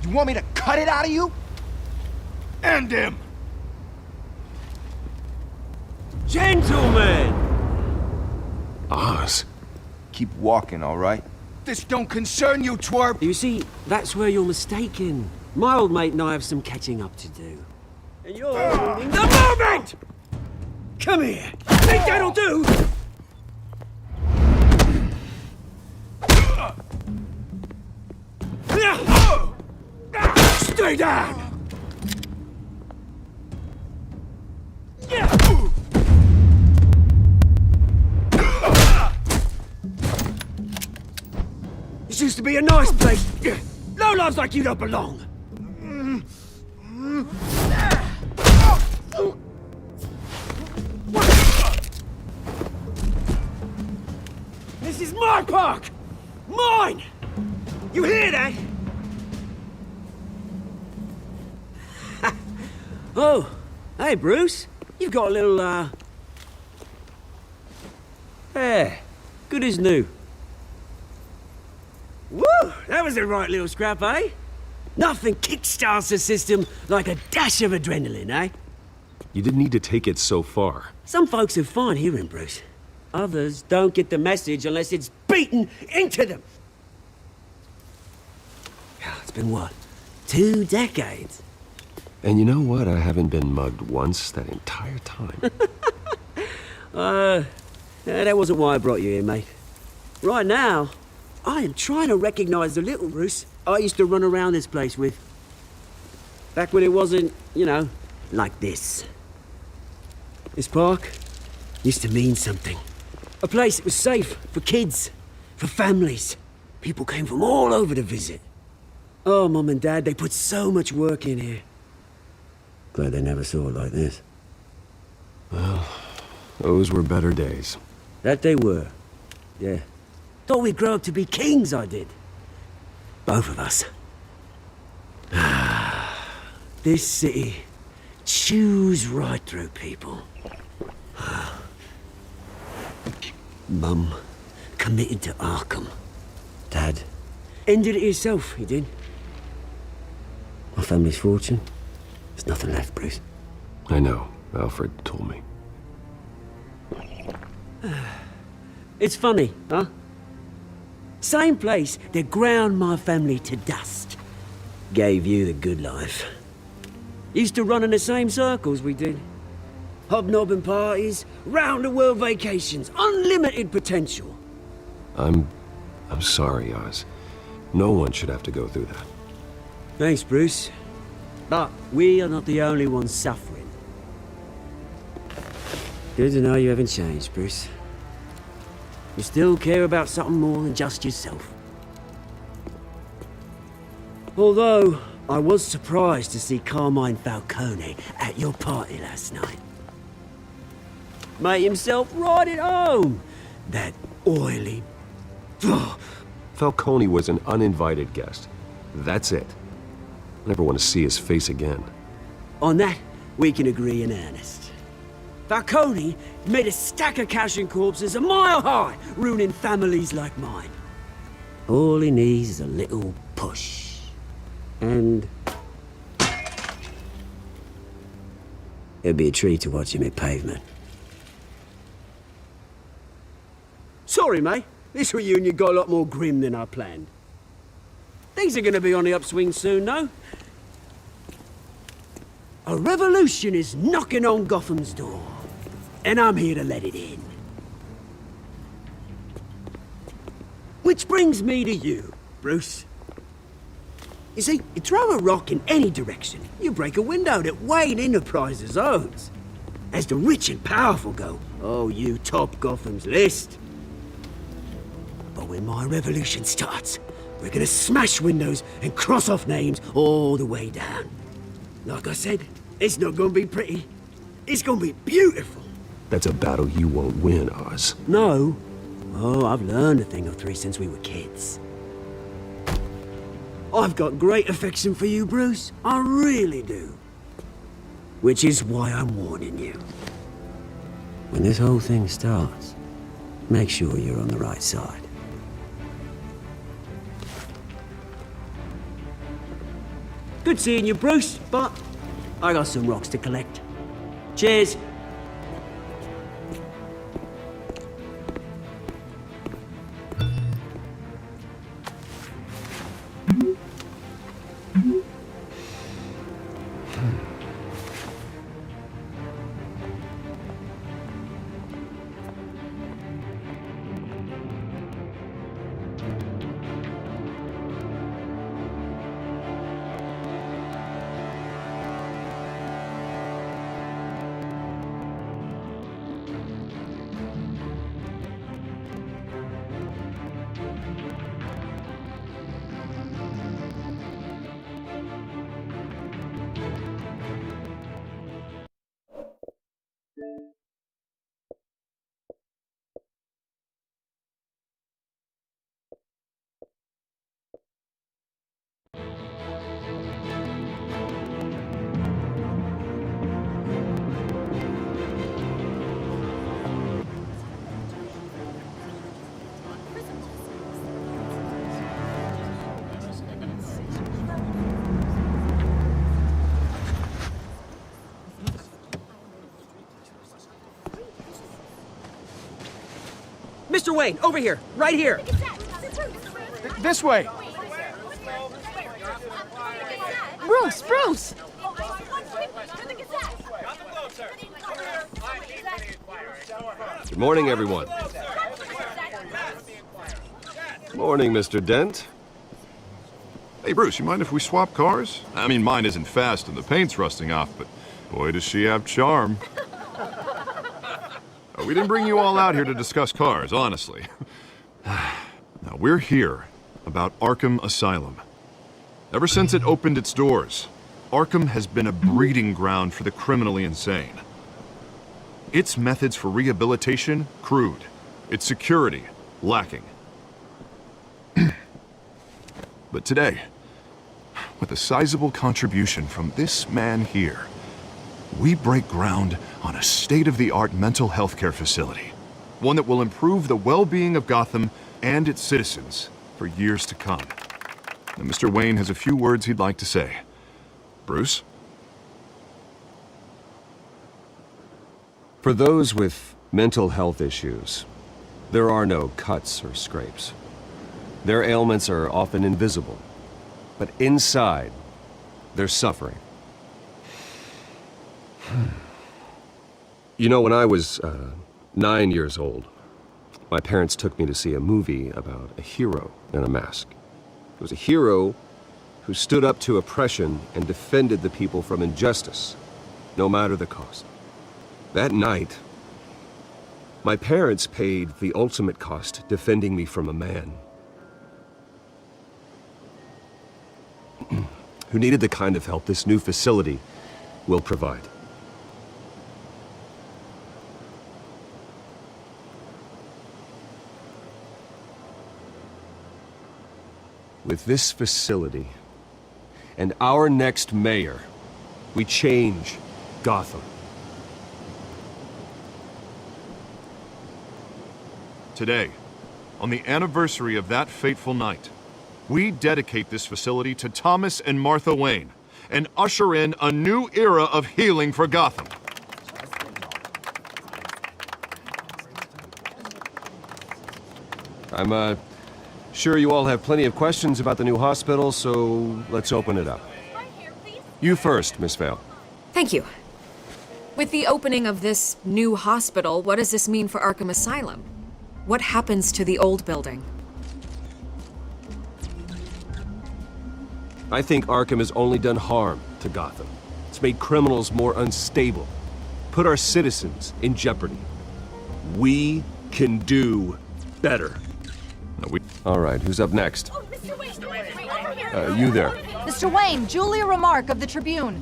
Speaker 3: You want me to cut it out of you? End him!
Speaker 16: Gentlemen!
Speaker 9: Oz?
Speaker 3: Keep walking, all right? This don't concern you, twerp!
Speaker 16: You see, that's where you're mistaken. My old mate and I have some catching up to do. And you're ruining the moment! Come here! Think that'll do? Stay down! This used to be a nice place. No loves like you don't belong. This is my park! Mine! You hear that? Oh, hey, Bruce. You've got a little, Yeah, good as new. Woo! That was a right little scrap, eh? Nothing kickstarts the system like a dash of adrenaline, eh?
Speaker 9: You didn't need to take it so far.
Speaker 16: Some folks are fine hearing, Bruce. Others don't get the message unless it's beaten into them. It's been, what, 2 decades?
Speaker 9: And you know what? I haven't been mugged once that entire time.
Speaker 16: That wasn't why I brought you here, mate. Right now, I am trying to recognize the little Bruce I used to run around this place with. Back when it wasn't, you know, like this. This park used to mean something. A place that was safe for kids, for families. People came from all over to visit. Oh, Mum and Dad, they put so much work in here. Glad they never saw it like this.
Speaker 9: Well, those were better days.
Speaker 16: That they were. Yeah. Thought we'd grow up to be kings, I did. Both of us. This city chews right through people. Mum committed to Arkham. Dad ended it himself, he did. My family's fortune. There's nothing left, Bruce.
Speaker 9: I know. Alfred told me.
Speaker 16: It's funny, huh? Same place that ground my family to dust. Gave you the good life. Used to run in the same circles we did. Hobnobbing parties, round-the-world vacations, unlimited potential.
Speaker 9: I'm sorry, Oz. No one should have to go through that.
Speaker 16: Thanks, Bruce. But we are not the only ones suffering. Good to know you haven't changed, Bruce. You still care about something more than just yourself. Although, I was surprised to see Carmine Falcone at your party last night. Made himself right at home. That oily...
Speaker 9: Falcone was an uninvited guest. That's it. I never want to see his face again.
Speaker 16: On that, we can agree in earnest. Falcone made a stack of cash and corpses a mile high, ruining families like mine. All he needs is a little push. And... it'd be a treat to watch him hit pavement. Sorry, mate. This reunion got a lot more grim than I planned. Things are gonna be on the upswing soon, though. A revolution is knocking on Gotham's door. And I'm here to let it in. Which brings me to you, Bruce. You see, you throw a rock in any direction, you break a window that Wayne Enterprises owns. As the rich and powerful go, oh, you top Gotham's list. But when my revolution starts, we're gonna smash windows and cross off names all the way down. Like I said, it's not gonna be pretty. It's gonna be beautiful.
Speaker 9: That's a battle you won't win, Oz.
Speaker 16: No. Oh, I've learned a thing or three since we were kids. I've got great affection for you, Bruce. I really do. Which is why I'm warning you. When this whole thing starts, make sure you're on the right side. Good seeing you, Bruce, but I got some rocks to collect. Cheers. Mr. Wayne, over here, right here.
Speaker 3: This way.
Speaker 7: Bruce, Bruce!
Speaker 9: Good morning, everyone. Morning, Mr. Dent.
Speaker 8: Hey, Bruce, you mind if we swap cars? I mean, mine isn't fast and the paint's rusting off, but boy, does she have charm. We didn't bring you all out here to discuss cars, honestly. Now, we're here about Arkham Asylum. Ever since it opened its doors, Arkham has been a breeding ground for the criminally insane. Its methods for rehabilitation, crude. Its security, lacking. But today, with a sizable contribution from this man here, we break ground on a state-of-the-art mental health care facility. One that will improve the well-being of Gotham and its citizens for years to come. And Mr. Wayne has a few words he'd like to say. Bruce?
Speaker 9: For those with mental health issues, there are no cuts or scrapes. Their ailments are often invisible, but inside, they're suffering. You know, when I was 9 years old, my parents took me to see a movie about a hero in a mask. It was a hero who stood up to oppression and defended the people from injustice, no matter the cost. That night, my parents paid the ultimate cost defending me from a man who needed the kind of help this new facility will provide. With this facility and our next mayor, we change Gotham.
Speaker 8: Today, on the anniversary of that fateful night, we dedicate this facility to Thomas and Martha Wayne and usher in a new era of healing for Gotham.
Speaker 9: I'm sure you all have plenty of questions about the new hospital, so let's open it up. You first, Miss Vale.
Speaker 17: Thank you. With the opening of this new hospital, what does this mean for Arkham Asylum? What happens to the old building?
Speaker 9: I think Arkham has only done harm to Gotham. It's made criminals more unstable, put our citizens in jeopardy. We can do better. All right, who's up next? You there.
Speaker 18: Mr. Wayne, Julia Remark of the Tribune.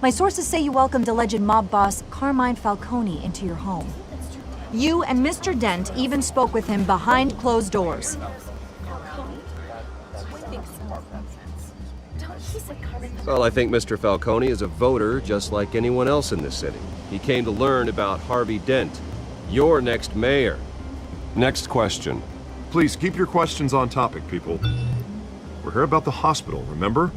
Speaker 18: My sources say you welcomed alleged mob boss Carmine Falcone into your home. You and Mr. Dent even spoke with him behind closed doors.
Speaker 9: Well, I think Mr. Falcone is a voter just like anyone else in this city. He came to learn about Harvey Dent, your next mayor. Next question.
Speaker 8: Please keep your questions on topic, people. We're here about the hospital, remember?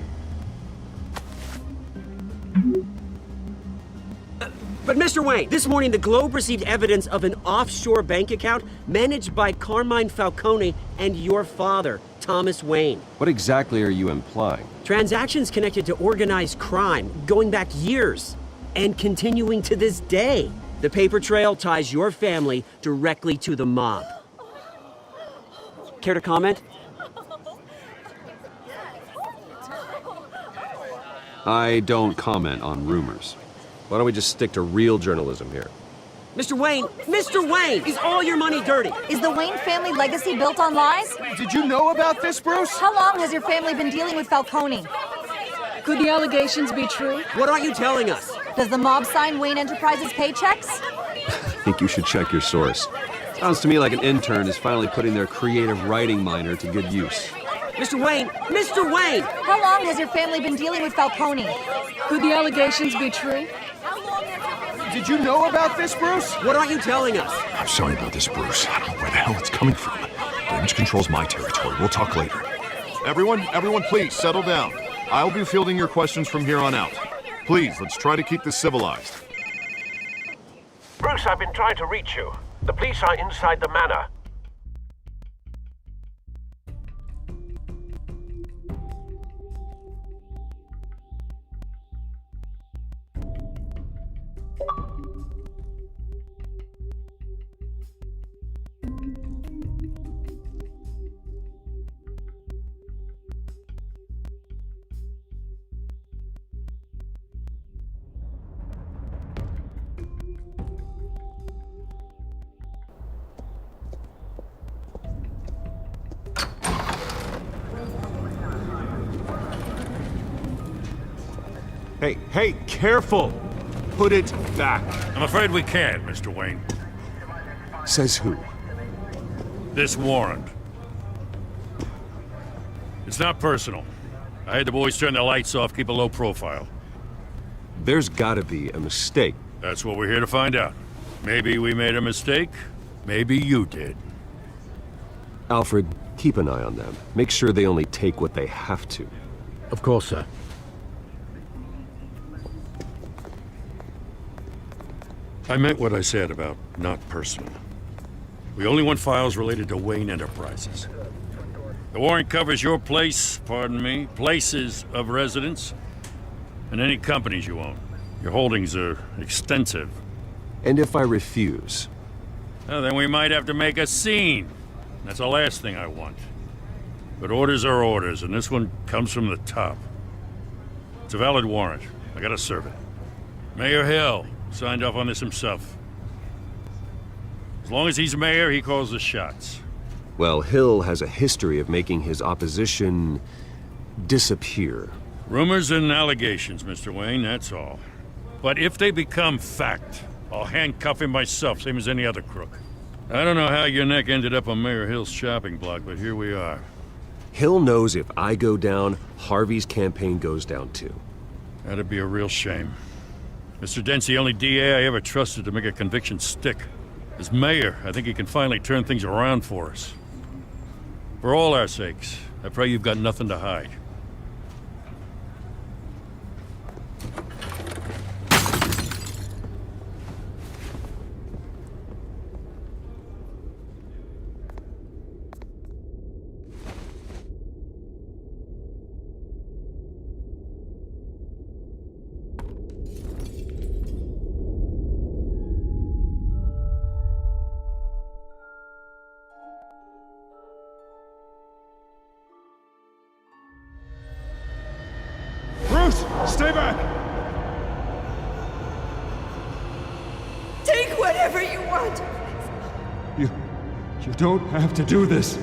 Speaker 16: But Mr. Wayne, this morning the Globe received evidence of an offshore bank account managed by Carmine Falcone and your father, Thomas Wayne.
Speaker 9: What exactly are you implying?
Speaker 16: Transactions connected to organized crime, going back years, and continuing to this day. The paper trail ties your family directly to the mob. Care to comment?
Speaker 9: I don't comment on rumors. Why don't we just stick to real journalism here?
Speaker 16: Mr. Wayne, is all your money dirty?
Speaker 18: Is the Wayne family legacy built on lies?
Speaker 3: Did you know about this, Bruce?
Speaker 18: How long has your family been dealing with Falcone? Could the allegations be true?
Speaker 16: What aren't you telling us?
Speaker 18: Does the mob sign Wayne Enterprises paychecks?
Speaker 9: I think you should check your source. Sounds to me like an intern is finally putting their creative writing minor to good use.
Speaker 16: Mr. Wayne!
Speaker 18: How long has your family been dealing with Falcone? Could the allegations be true?
Speaker 3: Did you know about this, Bruce?
Speaker 16: What aren't you telling us?
Speaker 8: I'm sorry about this, Bruce. I don't know where the hell it's coming from. Damage control's my territory. We'll talk later. Everyone, please settle down. I'll be fielding your questions from here on out. Please, let's try to keep this civilized.
Speaker 6: Bruce, I've been trying to reach you. The police are inside the manor.
Speaker 3: Hey, careful! Put it back.
Speaker 15: I'm afraid we can't, Mr. Wayne.
Speaker 9: Says who?
Speaker 19: This warrant. It's not personal. I had the boys turn the lights off, keep a low profile.
Speaker 9: There's gotta be a mistake.
Speaker 19: That's what we're here to find out. Maybe we made a mistake. Maybe you did.
Speaker 9: Alfred, keep an eye on them. Make sure they only take what they have to.
Speaker 6: Of course, sir.
Speaker 19: I meant what I said about not personal. We only want files related to Wayne Enterprises. The warrant covers your place, pardon me, places of residence, and any companies you own. Your holdings are extensive.
Speaker 9: And if I refuse?
Speaker 19: Well, then we might have to make a scene. That's the last thing I want. But orders are orders, and this one comes from the top. It's a valid warrant. I gotta serve it. Mayor Hill signed off on this himself. As long as he's mayor, he calls the shots.
Speaker 9: Well, Hill has a history of making his opposition disappear.
Speaker 19: Rumors and allegations, Mr. Wayne, that's all. But if they become fact, I'll handcuff him myself, same as any other crook. I don't know how your neck ended up on Mayor Hill's shopping block, but here we are.
Speaker 9: Hill knows if I go down, Harvey's campaign goes down too.
Speaker 19: That'd be a real shame. Mr. Dent's the only DA I ever trusted to make a conviction stick. As mayor, I think he can finally turn things around for us. For all our sakes, I pray you've got nothing to hide.
Speaker 3: Stay back!
Speaker 11: Take whatever you want.
Speaker 3: You don't have to do this.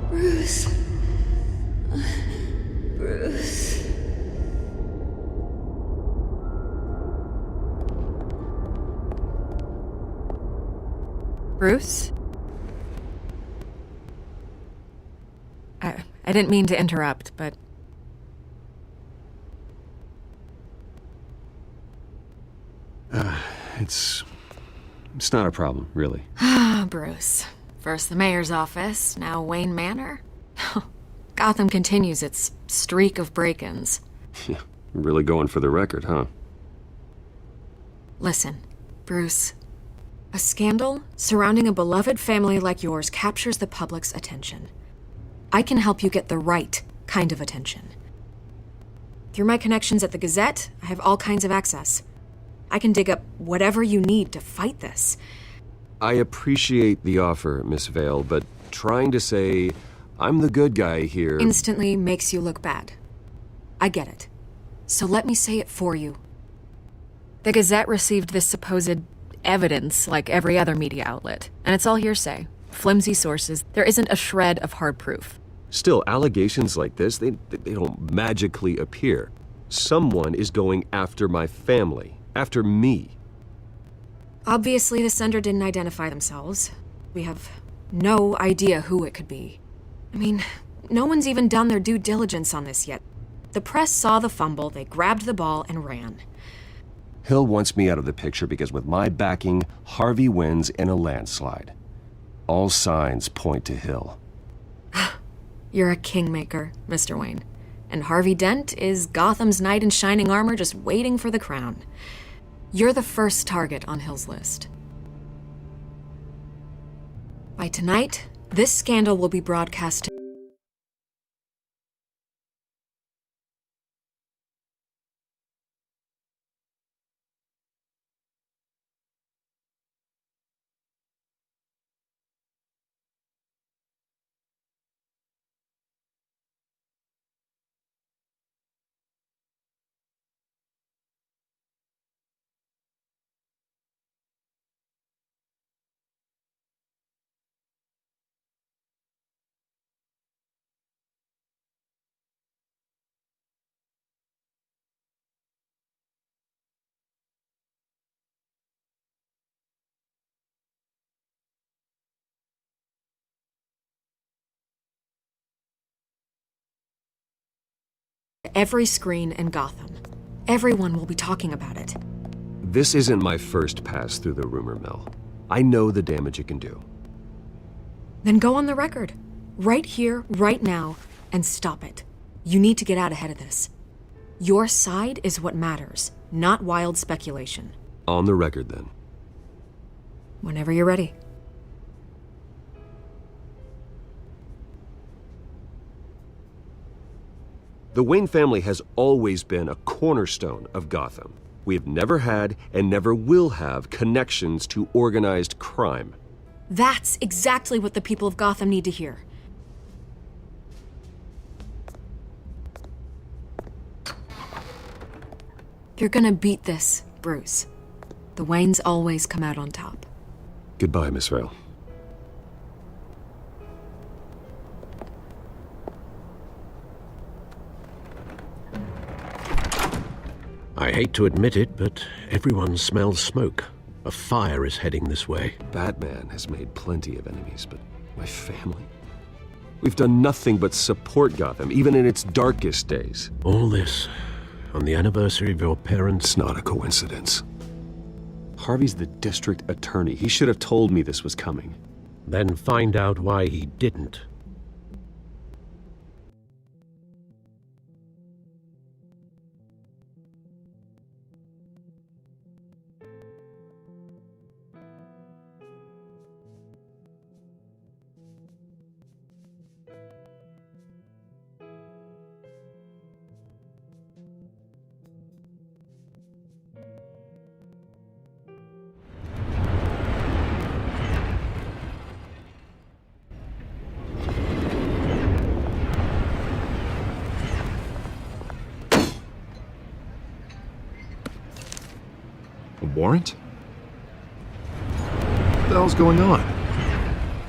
Speaker 11: Bruce. Bruce.
Speaker 17: Bruce? I didn't mean to interrupt, but...
Speaker 9: It's not a problem, really.
Speaker 17: Ah, Bruce. First the mayor's office, now Wayne Manor. Gotham continues its streak of break-ins.
Speaker 9: Yeah, really going for the record, huh?
Speaker 17: Listen, Bruce. A scandal surrounding a beloved family like yours captures the public's attention. I can help you get the right kind of attention. Through my connections at the Gazette, I have all kinds of access. I can dig up whatever you need to fight this.
Speaker 9: I appreciate the offer, Miss Vale, but trying to say I'm the good guy here...
Speaker 17: Instantly makes you look bad. I get it. So let me say it for you. The Gazette received this supposed evidence like every other media outlet, and it's all hearsay. Flimsy sources. There isn't a shred of hard proof.
Speaker 9: Still, allegations like this, they don't magically appear. Someone is going after my family. After me.
Speaker 17: Obviously, the sender didn't identify themselves. We have no idea who it could be. I mean, no one's even done their due diligence on this yet. The press saw the fumble, they grabbed the ball and ran.
Speaker 9: Hill wants me out of the picture because with my backing, Harvey wins in a landslide. All signs point to Hill.
Speaker 17: You're a kingmaker, Mr. Wayne. And Harvey Dent is Gotham's knight in shining armor just waiting for the crown. You're the first target on Hill's list. By tonight, this scandal will be broadcast to every screen in Gotham. Everyone will be talking about it.
Speaker 9: This isn't my first pass through the rumor mill. I know the damage it can do.
Speaker 17: Then go on the record. Right here, right now, and stop it. You need to get out ahead of this. Your side is what matters, not wild speculation.
Speaker 9: On the record, then.
Speaker 17: Whenever you're ready.
Speaker 9: The Wayne family has always been a cornerstone of Gotham. We have never had and never will have connections to organized crime.
Speaker 17: That's exactly what the people of Gotham need to hear. You're gonna beat this, Bruce. The Waynes always come out on top.
Speaker 9: Goodbye, Miss Vale.
Speaker 6: I hate to admit it, but everyone smells smoke. A fire is heading this way.
Speaker 9: Batman has made plenty of enemies, but my family? We've done nothing but support Gotham, even in its darkest days.
Speaker 6: All this on the anniversary of your parents'...
Speaker 9: It's not a coincidence. Harvey's the district attorney. He should have told me this was coming.
Speaker 6: Then find out why he didn't.
Speaker 8: Warrant? What the hell's going on?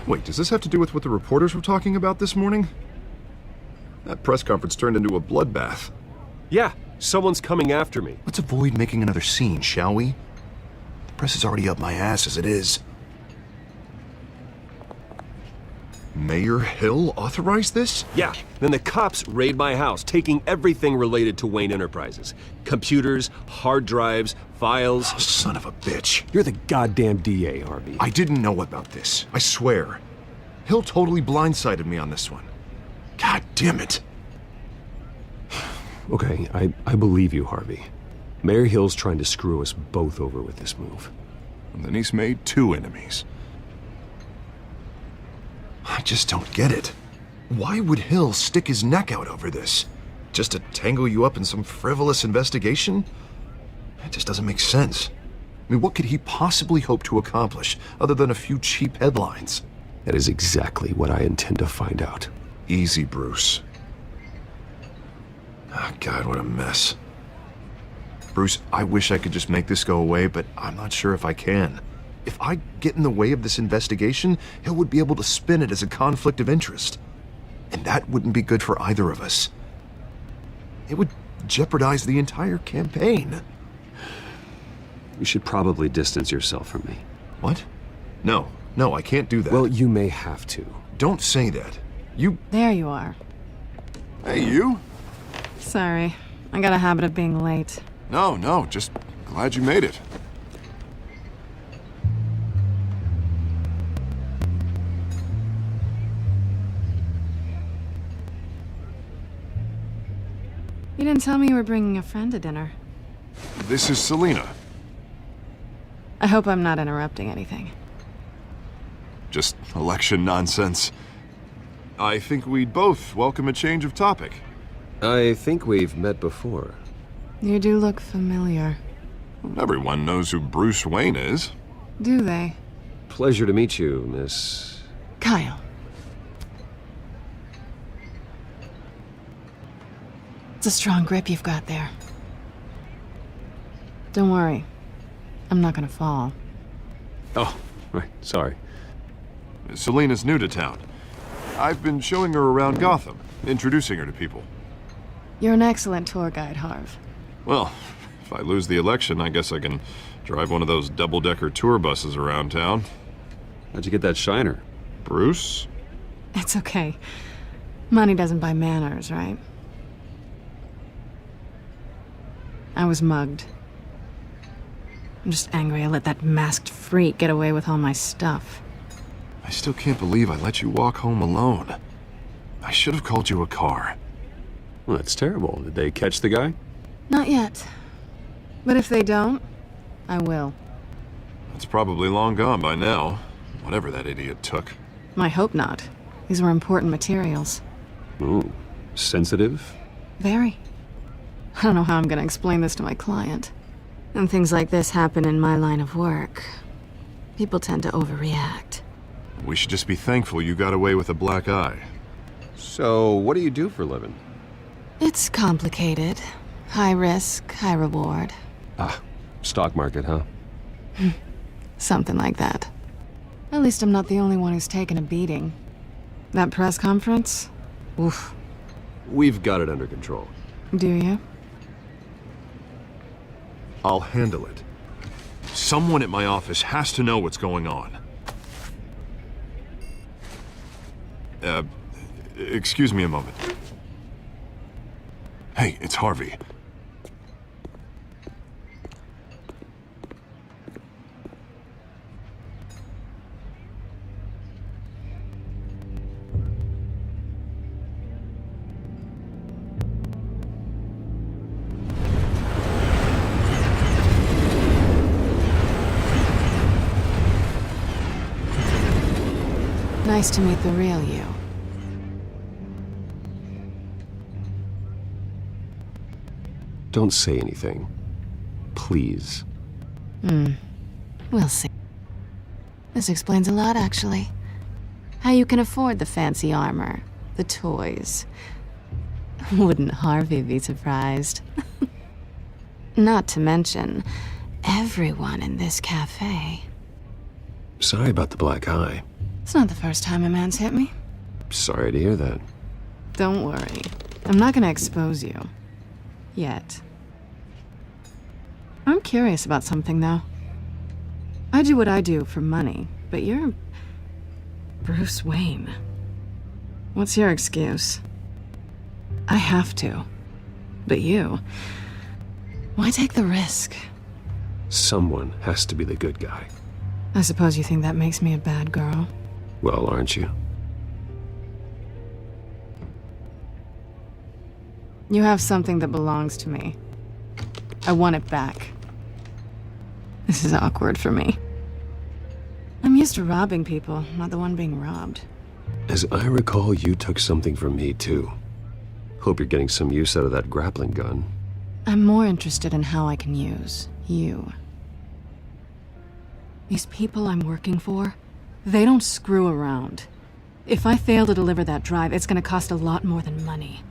Speaker 8: Wait, does this have to do with what the reporters were talking about this morning? That press conference turned into a bloodbath.
Speaker 9: Yeah, someone's coming after me.
Speaker 8: Let's avoid making another scene, shall we? The press is already up my ass as it is. Mayor Hill authorized this?
Speaker 9: Yeah, then the cops raid my house, taking everything related to Wayne Enterprises. Computers, hard drives, files.
Speaker 8: Oh, son of a bitch.
Speaker 9: You're the goddamn DA, Harvey.
Speaker 8: I didn't know about this. I swear. Hill totally blindsided me on this one. God damn it.
Speaker 9: Okay, I believe you, Harvey. Mayor Hill's trying to screw us both over with this move.
Speaker 8: And then he's made two enemies. I just don't get it. Why would Hill stick his neck out over this? Just to tangle you up in some frivolous investigation? It just doesn't make sense. I mean, what could he possibly hope to accomplish other than a few cheap headlines?
Speaker 9: That is exactly what I intend to find out.
Speaker 8: Easy, Bruce. Oh, God, what a mess. Bruce, I wish I could just make this go away, but I'm not sure if I can. If I get in the way of this investigation, Hill would be able to spin it as a conflict of interest. And that wouldn't be good for either of us. It would jeopardize the entire campaign.
Speaker 9: You should probably distance yourself from me.
Speaker 8: What? No, I can't do that.
Speaker 9: Well, you may have to.
Speaker 8: Don't say that. You...
Speaker 7: There you are.
Speaker 8: Hey, you?
Speaker 7: Sorry. I got a habit of being late.
Speaker 8: No, just glad you made it.
Speaker 7: You didn't tell me you were bringing a friend to dinner.
Speaker 8: This is Selina.
Speaker 7: I hope I'm not interrupting anything.
Speaker 8: Just election nonsense. I think we'd both welcome a change of topic.
Speaker 9: I think we've met before.
Speaker 7: You do look familiar.
Speaker 8: Everyone knows who Bruce Wayne is.
Speaker 7: Do they?
Speaker 9: Pleasure to meet you, Miss...
Speaker 7: Kyle. It's a strong grip you've got there. Don't worry. I'm not gonna fall.
Speaker 9: Oh, right, sorry.
Speaker 8: Selina's new to town. I've been showing her around Gotham, introducing her to people.
Speaker 7: You're an excellent tour guide, Harv.
Speaker 8: Well, if I lose the election, I guess I can drive one of those double-decker tour buses around town.
Speaker 9: How'd you get that shiner?
Speaker 8: Bruce?
Speaker 7: It's okay. Money doesn't buy manners, right? I was mugged. I'm just angry I let that masked freak get away with all my stuff.
Speaker 8: I still can't believe I let you walk home alone. I should have called you a car.
Speaker 9: Well, that's terrible. Did they catch the guy?
Speaker 7: Not yet. But if they don't, I will.
Speaker 8: It's probably long gone by now. Whatever that idiot took.
Speaker 7: I hope not. These were important materials.
Speaker 9: Ooh, sensitive?
Speaker 7: Very. I don't know how I'm gonna explain this to my client. And things like this happen in my line of work. People tend to overreact.
Speaker 8: We should just be thankful you got away with a black eye.
Speaker 9: So, what do you do for a living?
Speaker 7: It's complicated. High risk, high reward.
Speaker 9: Ah, stock market, huh?
Speaker 7: Something like that. At least I'm not the only one who's taken a beating. That press conference? Oof.
Speaker 9: We've got it under control.
Speaker 7: Do you?
Speaker 8: I'll handle it. Someone at my office has to know what's going on. Excuse me a moment. Hey, it's Harvey.
Speaker 7: Nice to meet the real you.
Speaker 9: Don't say anything. Please.
Speaker 7: We'll see. This explains a lot, actually. How you can afford the fancy armor, the toys. Wouldn't Harvey be surprised? Not to mention, everyone in this cafe.
Speaker 9: Sorry about the black eye.
Speaker 7: It's not the first time a man's hit me.
Speaker 9: Sorry to hear that.
Speaker 7: Don't worry. I'm not gonna expose you. Yet. I'm curious about something, though. I do what I do for money, but you're Bruce Wayne. What's your excuse? I have to. But you... why take the risk?
Speaker 9: Someone has to be the good guy.
Speaker 7: I suppose you think that makes me a bad girl.
Speaker 9: Well, aren't you?
Speaker 7: You have something that belongs to me. I want it back. This is awkward for me. I'm used to robbing people, not the one being robbed.
Speaker 9: As I recall, you took something from me, too. Hope you're getting some use out of that grappling gun.
Speaker 7: I'm more interested in how I can use you. These people I'm working for, they don't screw around. If I fail to deliver that drive, it's gonna cost a lot more than money.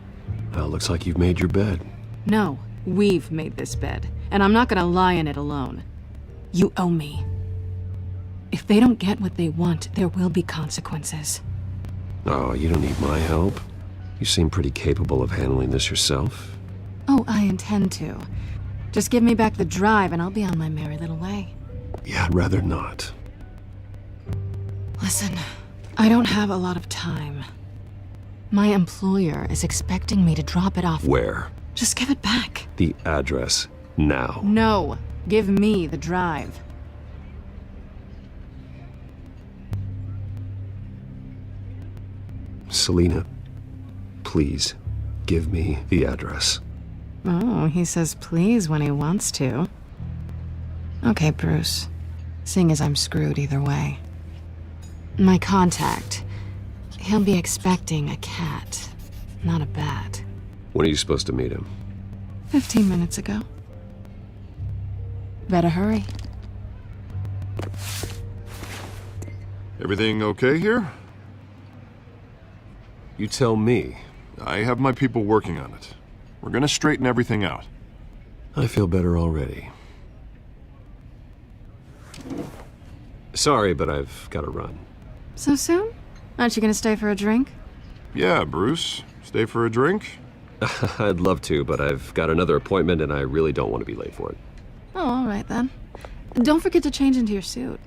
Speaker 9: Well, looks like you've made your bed.
Speaker 7: No, we've made this bed, and I'm not gonna lie in it alone. You owe me. If they don't get what they want, there will be consequences.
Speaker 9: Oh, you don't need my help. You seem pretty capable of handling this yourself.
Speaker 7: Oh, I intend to. Just give me back the drive and I'll be on my merry little way.
Speaker 9: Yeah, I'd rather not.
Speaker 7: Listen, I don't have a lot of time. My employer is expecting me to drop it off.
Speaker 9: Where?
Speaker 7: Just give it back.
Speaker 9: The address, now.
Speaker 7: No, give me the drive.
Speaker 9: Selina, please, give me the address.
Speaker 7: Oh, he says please when he wants to. Okay, Bruce. Seeing as I'm screwed either way. My contact, he'll be expecting a cat, not a bat.
Speaker 9: When are you supposed to meet him?
Speaker 7: 15 minutes ago. Better hurry.
Speaker 8: Everything okay here?
Speaker 9: You tell me.
Speaker 8: I have my people working on it. We're gonna straighten everything out.
Speaker 9: I feel better already. Sorry, but I've got to run.
Speaker 7: So soon? Aren't you gonna stay for a drink?
Speaker 8: Yeah, Bruce. Stay for a drink?
Speaker 9: I'd love to, but I've got another appointment and I really don't want to be late for it.
Speaker 7: Oh, all right then. Don't forget to change into your suit.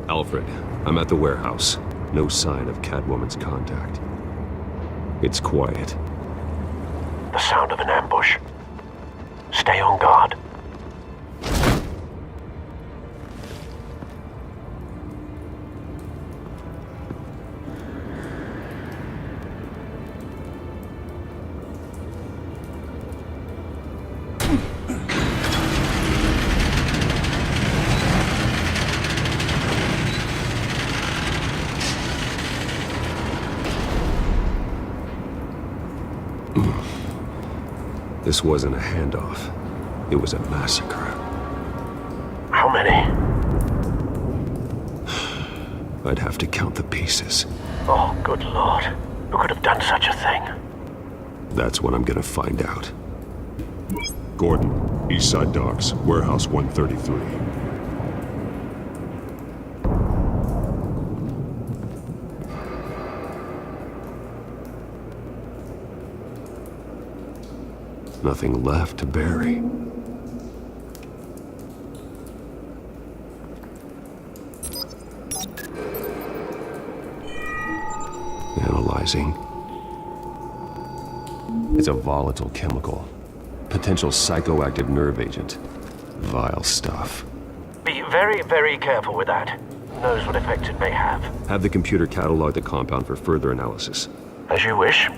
Speaker 9: Alfred, I'm at the warehouse. No sign of Catwoman's contact. It's quiet.
Speaker 6: The sound of an ambush. Stay on guard.
Speaker 9: This wasn't a handoff. It was a massacre.
Speaker 6: How many?
Speaker 9: I'd have to count the pieces.
Speaker 6: Oh, good lord. Who could have done such a thing?
Speaker 9: That's what I'm gonna find out.
Speaker 1: Gordon, Eastside Docks, Warehouse 133.
Speaker 9: Nothing left to bury. Analyzing. It's a volatile chemical. Potential psychoactive nerve agent. Vile stuff.
Speaker 6: Be very, very careful with that. Who knows what effects it may have.
Speaker 9: Have the computer catalog the compound for further analysis.
Speaker 6: As you wish.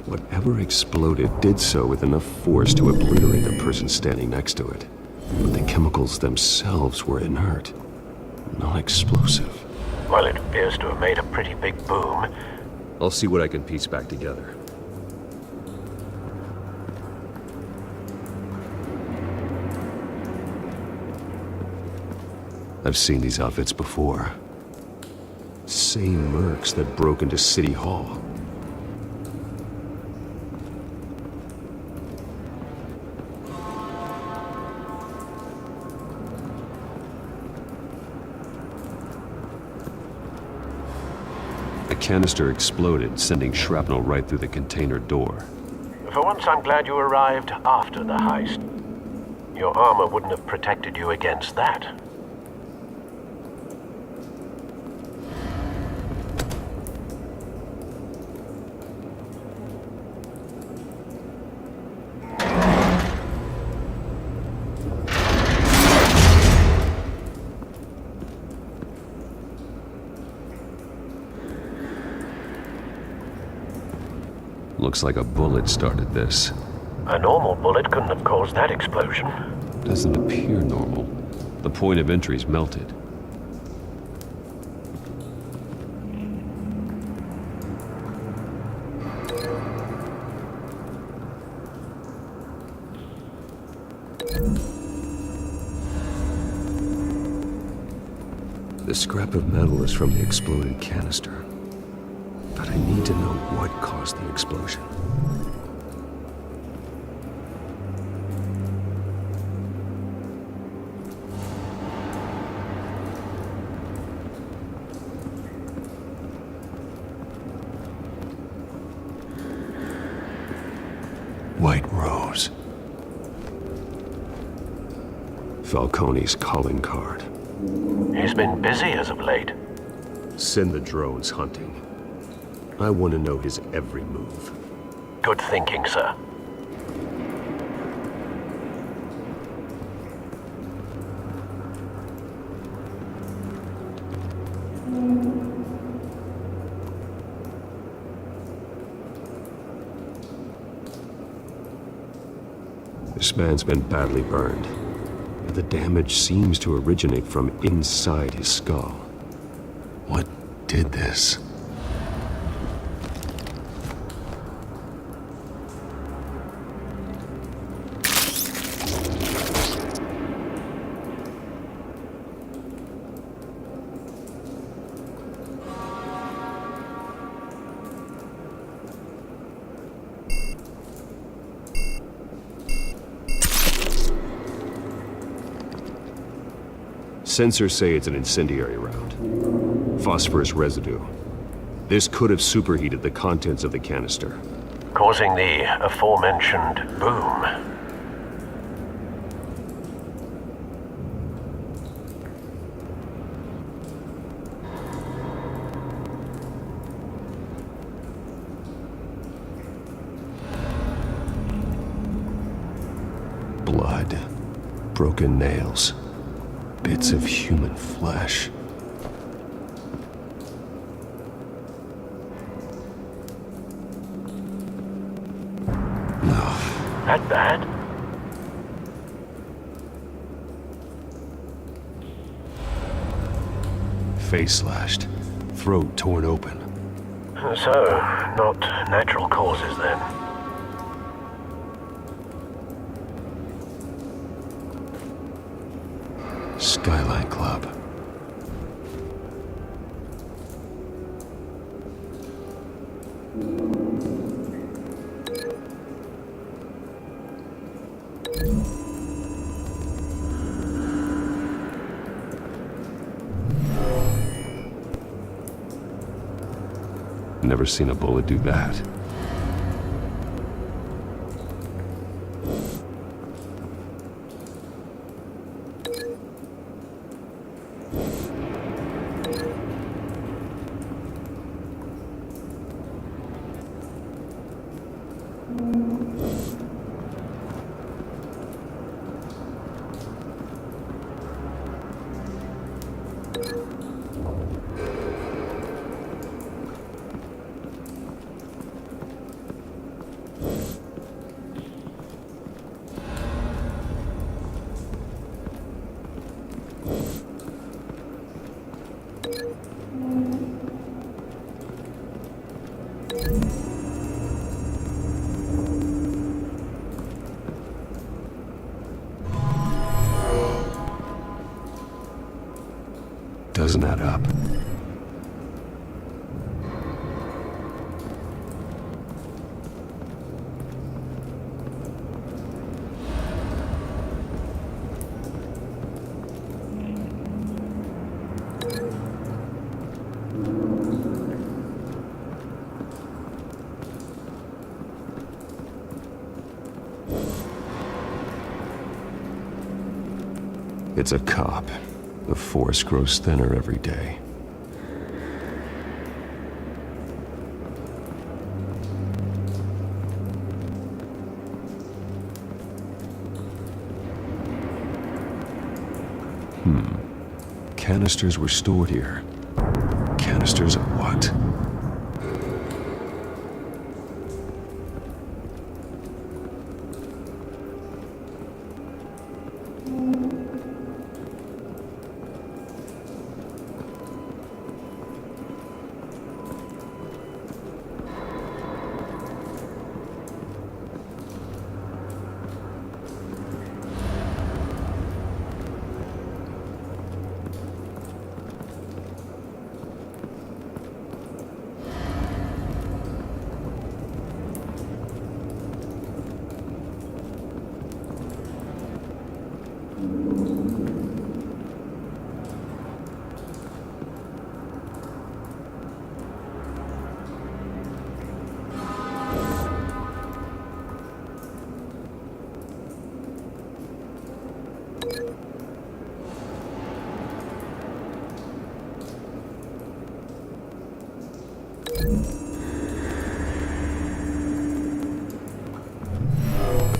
Speaker 9: Whatever exploded did so with enough force to obliterate the person standing next to it. But the chemicals themselves were inert, not explosive.
Speaker 6: Well, it appears to have made a pretty big boom.
Speaker 9: I'll see what I can piece back together. I've seen these outfits before. Same mercs that broke into City Hall. The canister exploded, sending shrapnel right through the container door.
Speaker 6: For once, I'm glad you arrived after the heist. Your armor wouldn't have protected you against that.
Speaker 9: Looks like a bullet started this.
Speaker 6: A normal bullet couldn't have caused that explosion.
Speaker 9: Doesn't appear normal. The point of entry's melted. The scrap of metal is from the exploded canister. But I need to know what caused the explosion. White Rose. Falcone's calling card.
Speaker 6: He's been busy as of late.
Speaker 9: Send the drones hunting. I want to know his every move.
Speaker 6: Good thinking, sir.
Speaker 9: This man's been badly burned, but the damage seems to originate from inside his skull. What did this? Sensors say it's an incendiary round. Phosphorus residue. This could have superheated the contents of the canister,
Speaker 20: causing the aforementioned boom.
Speaker 9: Blood, broken nails, bits of human flesh.
Speaker 20: That bad?
Speaker 9: Face slashed, throat torn open.
Speaker 20: So, not natural causes then.
Speaker 9: Skyline Club. Never seen a bullet do that. Doesn't add up. It's a cop. The force grows thinner every day. Canisters were stored here. Canisters of what?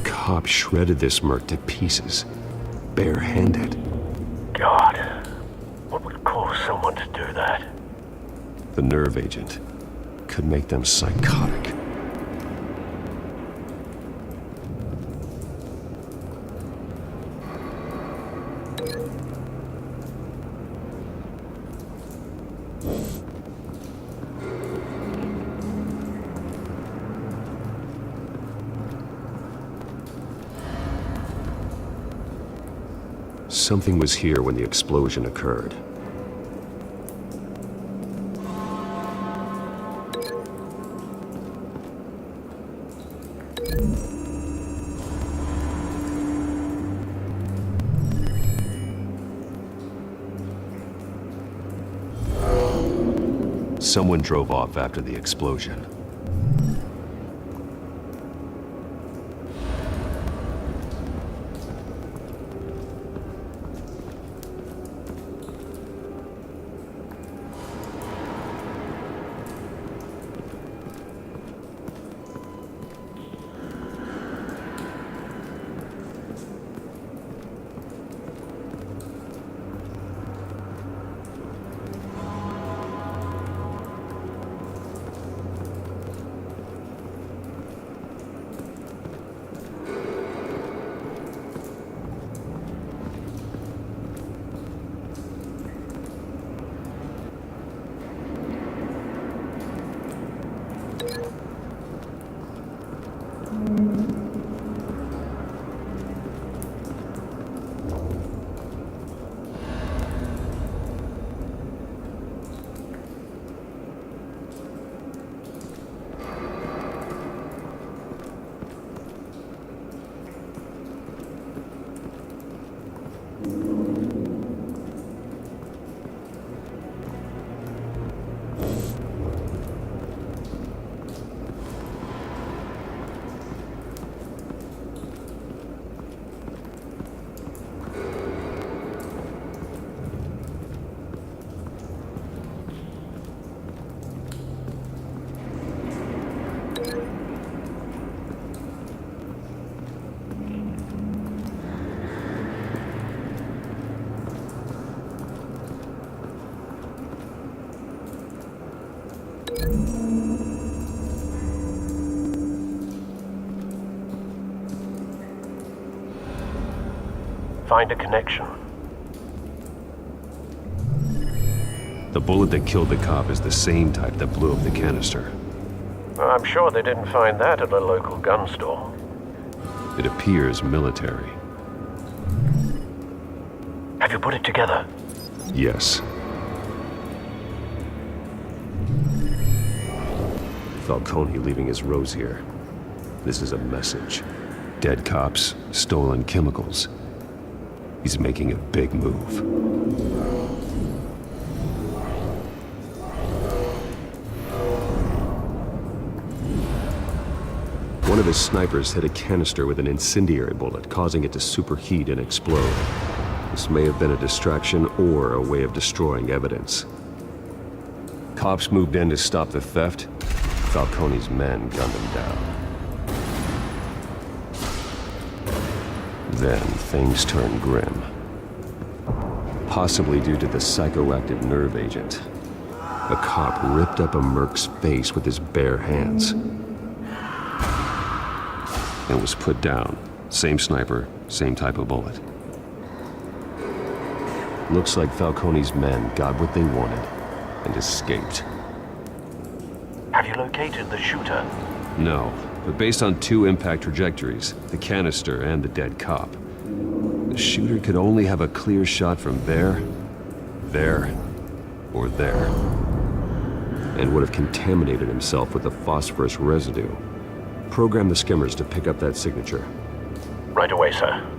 Speaker 9: Cop shredded this merc to pieces, bare-handed.
Speaker 20: God, what would cause someone to do that?
Speaker 9: The nerve agent could make them psychotic. Something was here when the explosion occurred. someone drove off after the explosion.
Speaker 20: Find a connection.
Speaker 9: The bullet that killed the cop is the same type that blew up the canister.
Speaker 20: Well, I'm sure they didn't find that at a local gun store.
Speaker 9: It appears military.
Speaker 20: Have you put it together?
Speaker 9: Yes. Falcone leaving his rose here. This is a message. Dead cops, stolen chemicals. He's making a big move. One of his snipers hit a canister with an incendiary bullet, causing it to superheat and explode. This may have been a distraction or a way of destroying evidence. Cops moved in to stop the theft. Falcone's men gunned him down. Then things turned grim. Possibly due to the psychoactive nerve agent. A cop ripped up a merc's face with his bare hands. And was put down. Same sniper, same type of bullet. Looks like Falcone's men got what they wanted and escaped.
Speaker 20: Have you located the shooter?
Speaker 9: No, but based on two impact trajectories, the canister and the dead cop, the shooter could only have a clear shot from there, or there, and would have contaminated himself with the phosphorus residue. Program the skimmers to pick up that signature.
Speaker 20: Right away, sir.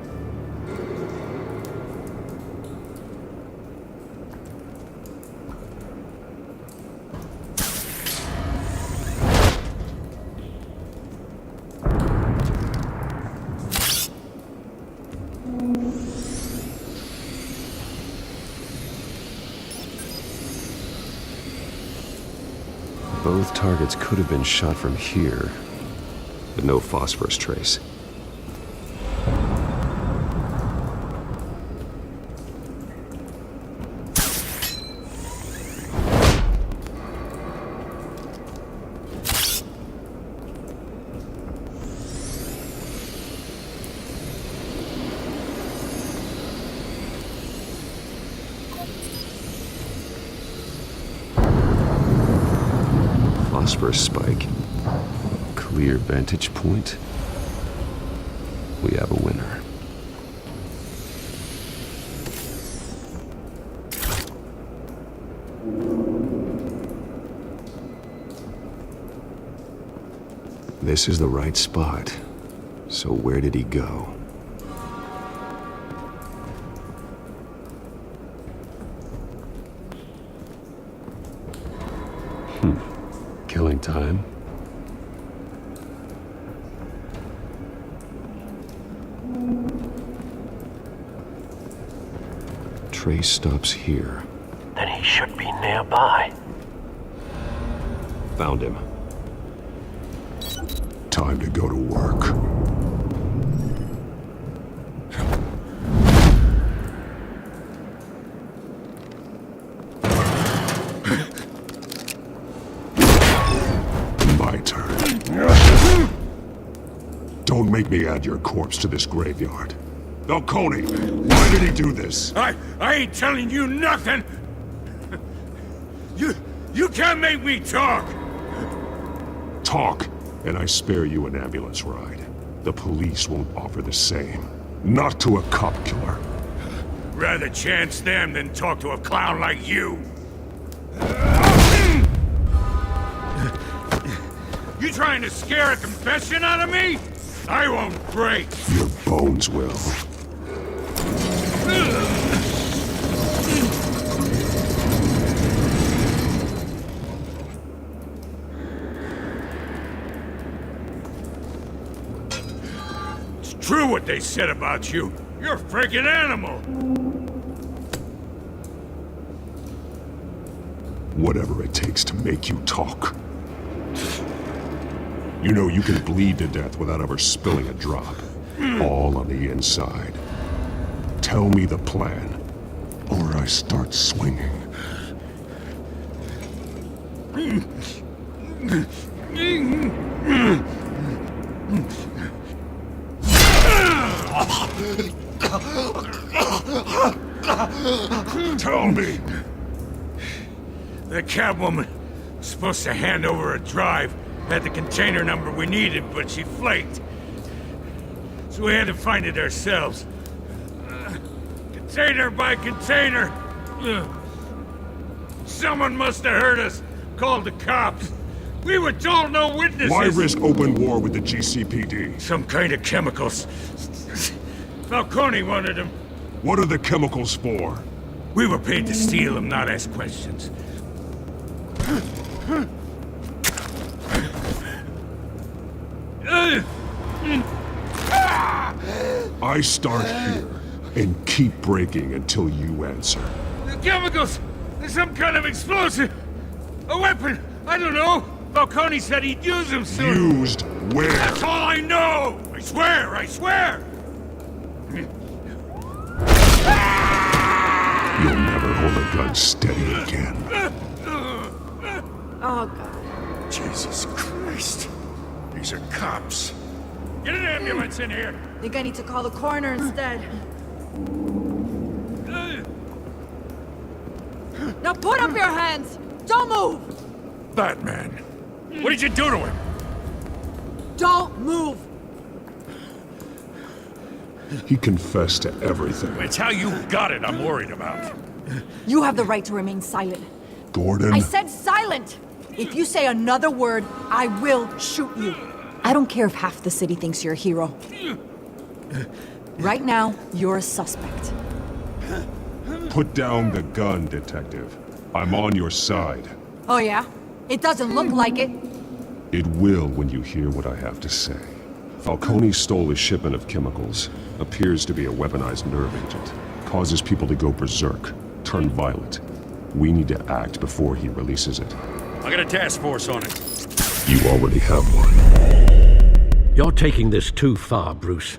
Speaker 9: Both targets could have been shot from here, but no phosphorus trace. Phosphorus spike. Clear vantage point. We have a winner. This is the right spot. So where did he go?
Speaker 1: time? Trace stops here.
Speaker 20: Then he should be nearby.
Speaker 1: Found him. Time to go to work. My turn. Don't make me add your corpse to this graveyard. Falcone, why did he do this?
Speaker 12: I ain't telling you nothing! You can't make me talk!
Speaker 1: Talk, and I spare you an ambulance ride. The police won't offer the same. Not to a cop killer.
Speaker 12: Rather chance them than talk to a clown like you. You trying to scare a confession out of me? I won't break.
Speaker 1: Your bones will.
Speaker 12: It's true what they said about you. You're a freaking animal.
Speaker 1: Whatever it takes to make you talk. You know you can bleed to death without ever spilling a drop. All on the inside. Tell me the plan, or I start swinging. Tell me!
Speaker 12: The cabwoman was supposed to hand over a drive, had the container number we needed, but she flaked. So we had to find it ourselves. Container by container. Someone must have heard us, called the cops. We were told no witnesses.
Speaker 1: Why risk open war with the GCPD?
Speaker 12: Some kind of chemicals. Falcone wanted them.
Speaker 1: What are the chemicals for?
Speaker 12: We were paid to steal them, not ask questions.
Speaker 1: I start here and keep breaking until you answer.
Speaker 12: The chemicals! There's some kind of explosive! A weapon! I don't know! Falcone said he'd use them soon!
Speaker 1: Used where?
Speaker 12: That's all I know! I swear! I swear!
Speaker 1: You'll never hold a gun steady again.
Speaker 12: Oh, God. Jesus Christ. These are cops. Get an ambulance in here!
Speaker 18: Think I need to call the coroner instead. Now put up your hands! Don't move!
Speaker 12: Batman, what did you do to him?
Speaker 18: Don't move!
Speaker 1: He confessed to everything.
Speaker 12: It's how you got it I'm worried about.
Speaker 18: You have the right to remain silent.
Speaker 1: Gordon?
Speaker 18: I said silent! If you say another word, I will shoot you. I don't care if half the city thinks you're a hero. Right now, you're a suspect.
Speaker 1: Put down the gun, detective. I'm on your side.
Speaker 18: Oh yeah? It doesn't look like it.
Speaker 1: It will when you hear what I have to say. Falcone stole a shipment of chemicals. Appears to be a weaponized nerve agent. Causes people to go berserk, turn violent. We need to act before he releases it.
Speaker 19: I got a task force on it.
Speaker 1: You already have one.
Speaker 6: You're taking this too far, Bruce.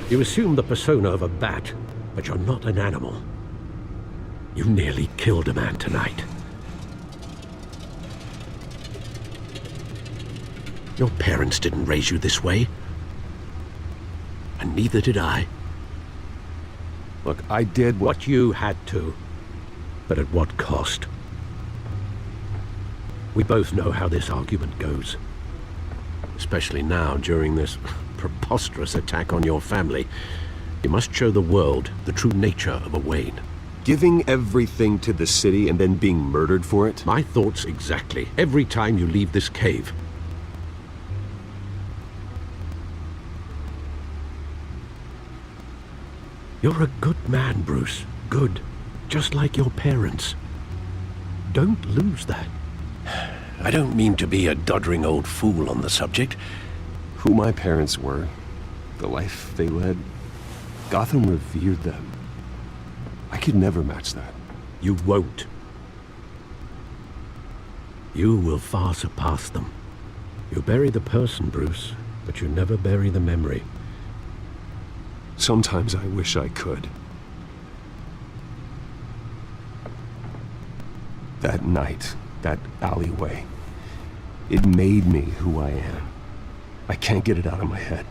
Speaker 6: You assume the persona of a bat, but you're not an animal. You nearly killed a man tonight. Your parents didn't raise you this way. And neither did I.
Speaker 9: Look, I did
Speaker 6: what you had to. But at what cost? We both know how this argument goes. Especially now, during this preposterous attack on your family. You must show the world the true nature of a Wayne.
Speaker 9: Giving everything to the city and then being murdered for it?
Speaker 6: My thoughts exactly. Every time you leave this cave. You're a good man, Bruce. Good. Just like your parents. Don't lose that. I don't mean to be a doddering old fool on the subject.
Speaker 9: Who my parents were, the life they led, Gotham revered them. I could never match that.
Speaker 6: You won't. You will far surpass them. You bury the person, Bruce, but you never bury the memory.
Speaker 9: Sometimes I wish I could. That night, that alleyway, it made me who I am. I can't get it out of my head.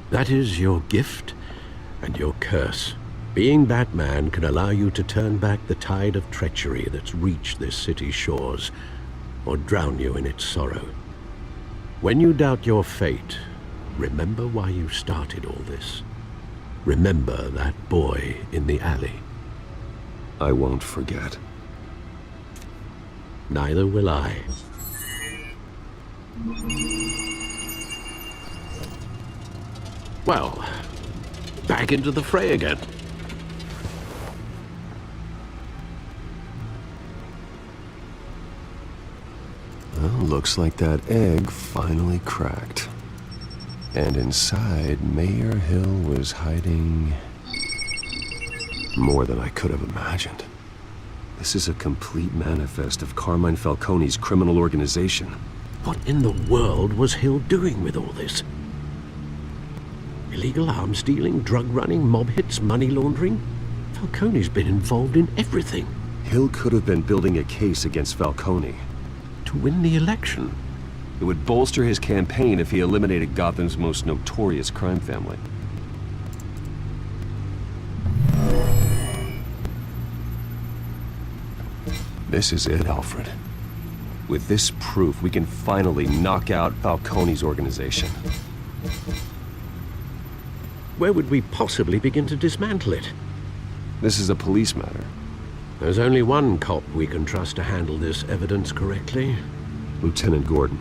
Speaker 6: That is your gift and your curse. Being Batman can allow you to turn back the tide of treachery that's reached this city's shores, or drown you in its sorrow. When you doubt your fate, remember why you started all this. Remember that boy in the alley.
Speaker 9: I won't forget.
Speaker 6: Neither will I. Well, back into the fray again.
Speaker 9: Well, looks like that egg finally cracked. And inside, Mayor Hill was hiding more than I could have imagined. This is a complete manifest of Carmine Falcone's criminal organization.
Speaker 6: What in the world was Hill doing with all this? Illegal arms dealing, drug running, mob hits, money laundering? Falcone's been involved in everything.
Speaker 9: Hill could have been building a case against Falcone.
Speaker 6: To win the election.
Speaker 9: It would bolster his campaign if he eliminated Gotham's most notorious crime family. This is it, Alfred. With this proof, we can finally knock out Falcone's organization.
Speaker 6: Where would we possibly begin to dismantle it?
Speaker 9: This is a police matter.
Speaker 6: There's only one cop we can trust to handle this evidence correctly.
Speaker 9: Lieutenant Gordon.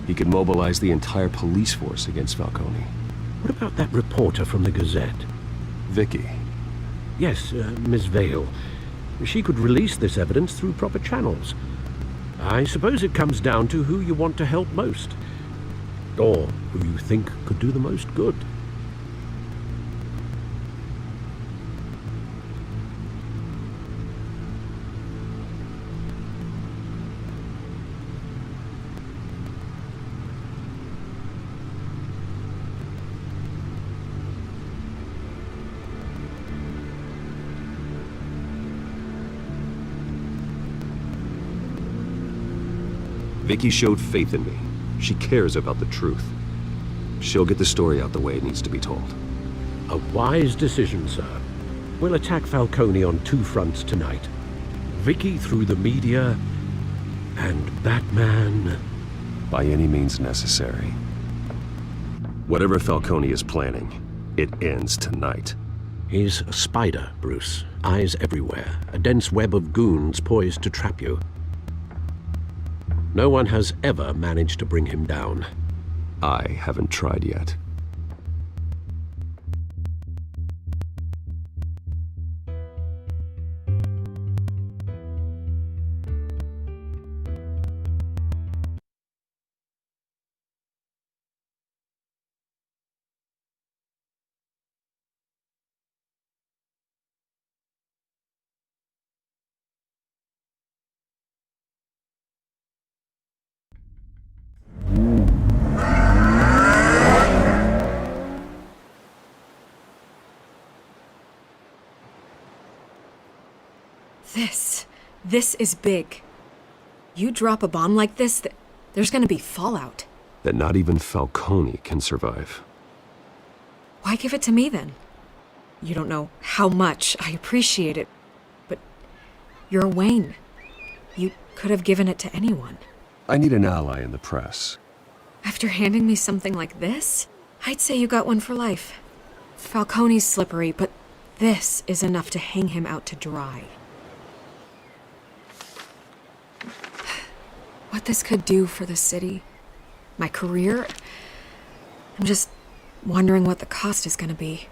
Speaker 9: He could mobilize the entire police force against Falcone.
Speaker 6: What about that reporter from the Gazette?
Speaker 9: Vicky.
Speaker 6: Yes, Miss Vale. She could release this evidence through proper channels. I suppose it comes down to who you want to help most. Or who you think could do the most good.
Speaker 9: Vicky showed faith in me. She cares about the truth. She'll get the story out the way it needs to be told.
Speaker 6: A wise decision, sir. We'll attack Falcone on two fronts tonight. Vicky through the media, and Batman...
Speaker 9: by any means necessary. Whatever Falcone is planning, it ends tonight.
Speaker 6: He's a spider, Bruce. Eyes everywhere. A dense web of goons poised to trap you. No one has ever managed to bring him down.
Speaker 9: I haven't tried yet.
Speaker 17: This is big. You drop a bomb like this, there's gonna be fallout.
Speaker 9: That not even Falcone can survive.
Speaker 17: Why give it to me then? You don't know how much I appreciate it, but you're a Wayne. You could have given it to anyone.
Speaker 1: I need an ally in the press.
Speaker 17: After handing me something like this, I'd say you got one for life. Falcone's slippery, but this is enough to hang him out to dry. What this could do for the city, my career, I'm just wondering what the cost is gonna be.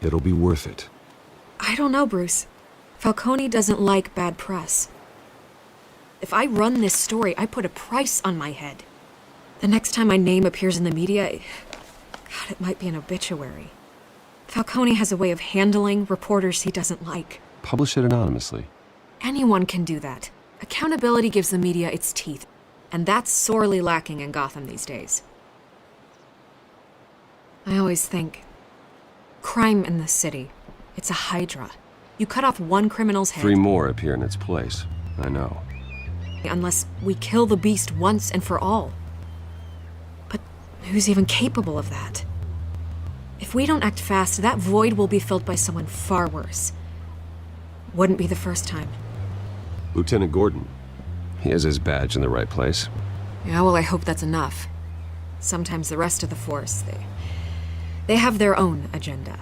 Speaker 1: It'll be worth it.
Speaker 17: I don't know, Bruce. Falcone doesn't like bad press. If I run this story, I put a price on my head. The next time my name appears in the media, God, it might be an obituary. Falcone has a way of handling reporters he doesn't like.
Speaker 1: Publish it anonymously.
Speaker 17: Anyone can do that. Accountability gives the media its teeth, and that's sorely lacking in Gotham these days. I always think, crime in this city, it's a hydra. You cut off one criminal's head.
Speaker 1: 3 more appear in its place. I know.
Speaker 17: Unless we kill the beast once and for all. But who's even capable of that? If we don't act fast, that void will be filled by someone far worse. Wouldn't be the first time.
Speaker 1: Lieutenant Gordon. He has his badge in the right place.
Speaker 17: Yeah, well, I hope that's enough. Sometimes the rest of the force, they have their own agenda.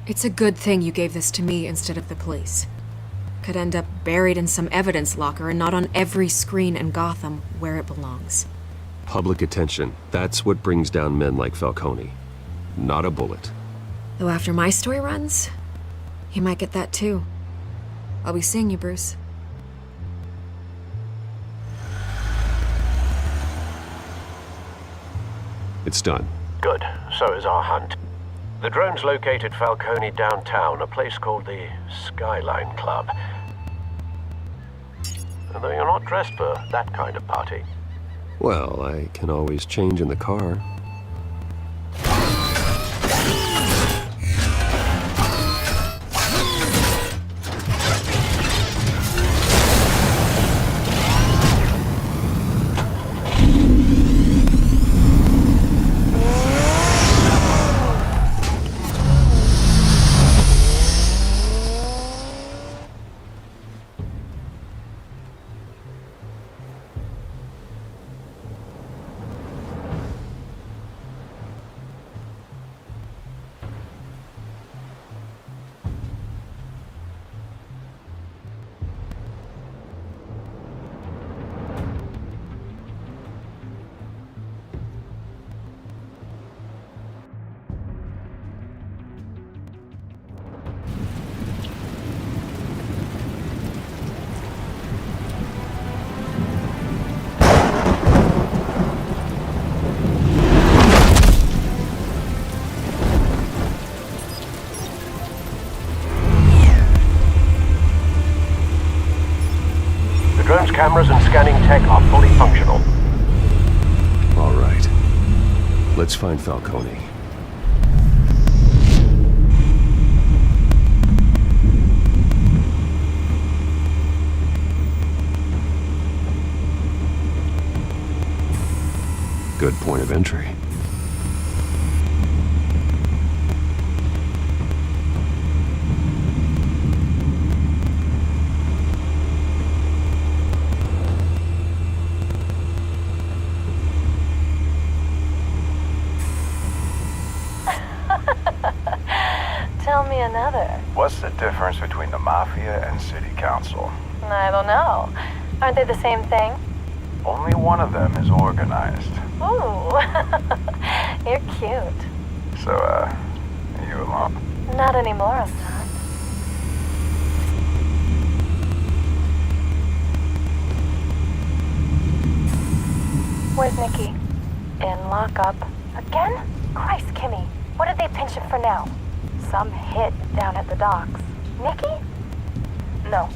Speaker 17: It's a good thing you gave this to me instead of the police. Could end up buried in some evidence locker and not on every screen in Gotham where it belongs.
Speaker 1: Public attention. That's what brings down men like Falcone. Not a bullet.
Speaker 17: Though after my story runs, he might get that too. I'll be seeing you, Bruce.
Speaker 1: It's done.
Speaker 6: Good. So is our hunt. The drone's located Falcone downtown, a place called the Skyline Club. Although you're not dressed for that kind of party.
Speaker 1: Well, I can always change in the car.
Speaker 6: Drone's cameras and scanning tech are fully functional.
Speaker 1: All right. Let's find Falcone. Good point of entry.
Speaker 21: Tell me another.
Speaker 22: What's the difference between the Mafia and City Council?
Speaker 21: I don't know. Aren't they the same thing?
Speaker 22: Only one of them is organized.
Speaker 21: Ooh, you're cute.
Speaker 22: So, are you alone?
Speaker 21: Not anymore, I'm not. Where's Nikki? In lockup. Again? Christ, Kimmy. What did they pinch him for now? Some hit down at the docks. Nikki? No.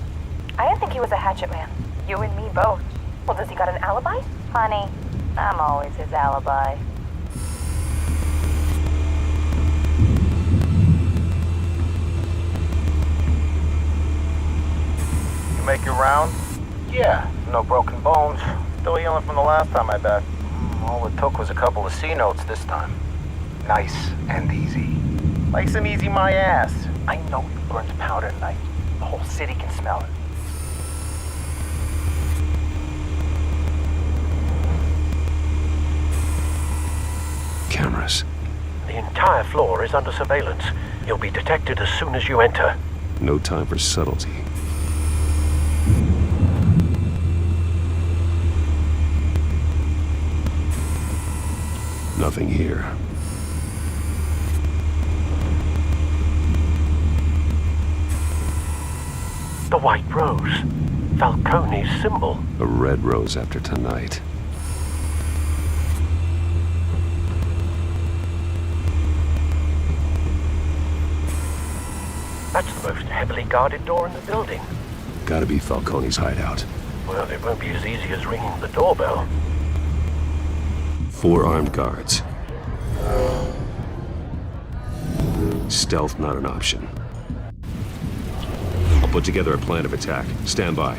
Speaker 21: I didn't think he was a hatchet man. You and me both. Well, does he got an alibi? Honey, I'm always his alibi.
Speaker 22: You make your round? Yeah, no broken bones. Still healing from the last time, I bet. All it took was a couple of C notes this time. Nice and easy. Nice and easy my ass. I know you burned powder tonight. The whole city can smell it.
Speaker 1: cameras.
Speaker 20: The entire floor is under surveillance. You'll be detected as soon as you enter.
Speaker 1: No time for subtlety. Nothing here.
Speaker 20: The white rose. Falcone's symbol.
Speaker 1: A red rose after tonight.
Speaker 20: That's the most heavily guarded door in the building.
Speaker 1: Gotta be Falcone's hideout.
Speaker 20: Well, it won't be as easy as ringing the doorbell.
Speaker 1: 4 armed guards. Stealth not an option. I'll put together a plan of attack. Stand by.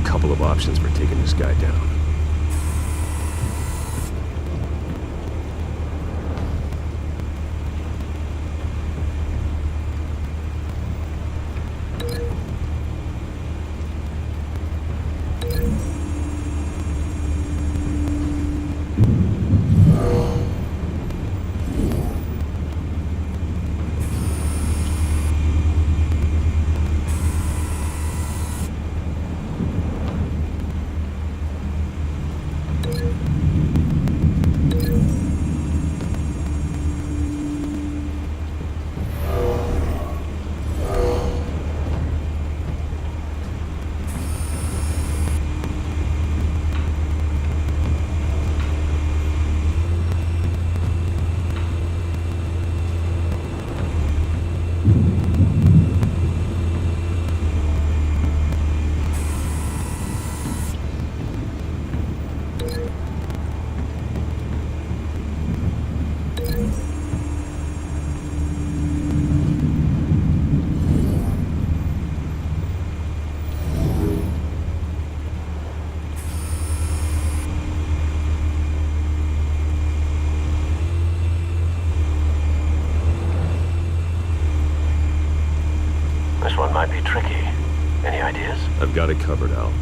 Speaker 1: Couple of options for taking this guy down.
Speaker 20: This one might be tricky. Any ideas?
Speaker 1: I've got it covered, Al.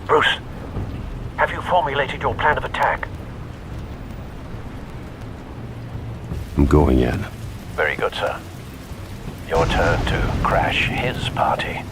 Speaker 20: Bruce, have you formulated your plan of attack?
Speaker 1: I'm going in.
Speaker 20: Very good, sir. Your turn to crash his party.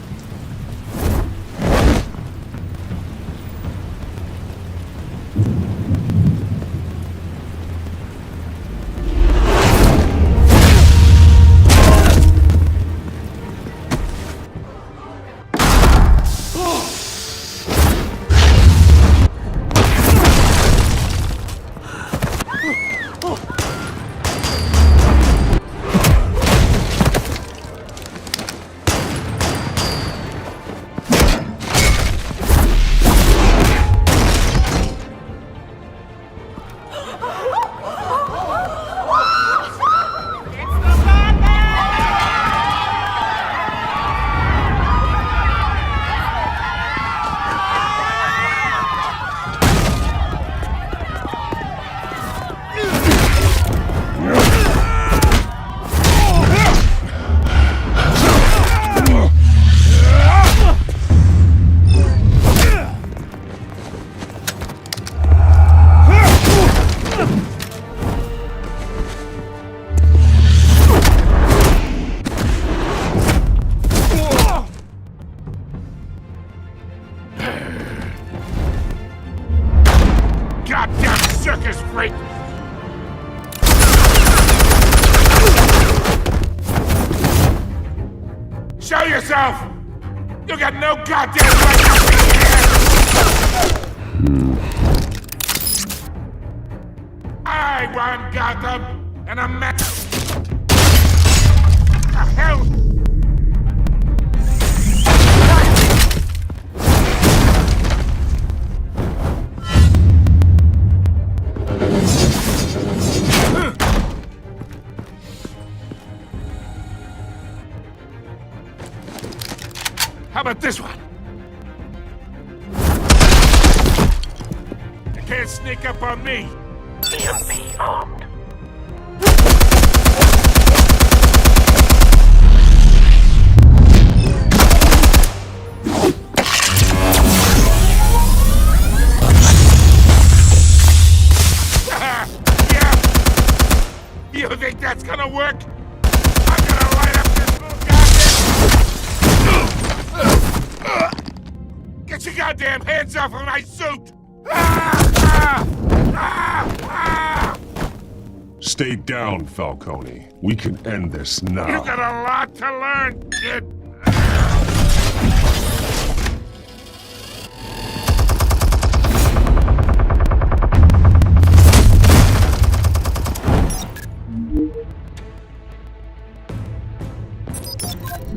Speaker 12: Goddamn circus freak! Show yourself! You got no goddamn right to be here! I want Gotham, and I'm mad. The hell? How about this one? You can't sneak up on me.
Speaker 20: EMP armed.
Speaker 12: You think that's gonna work? I'm gonna light up this little goddamn... Get your goddamn hands off of my suit!
Speaker 1: Stay down, Falcone. We can end this now.
Speaker 12: You got a lot to learn, kid.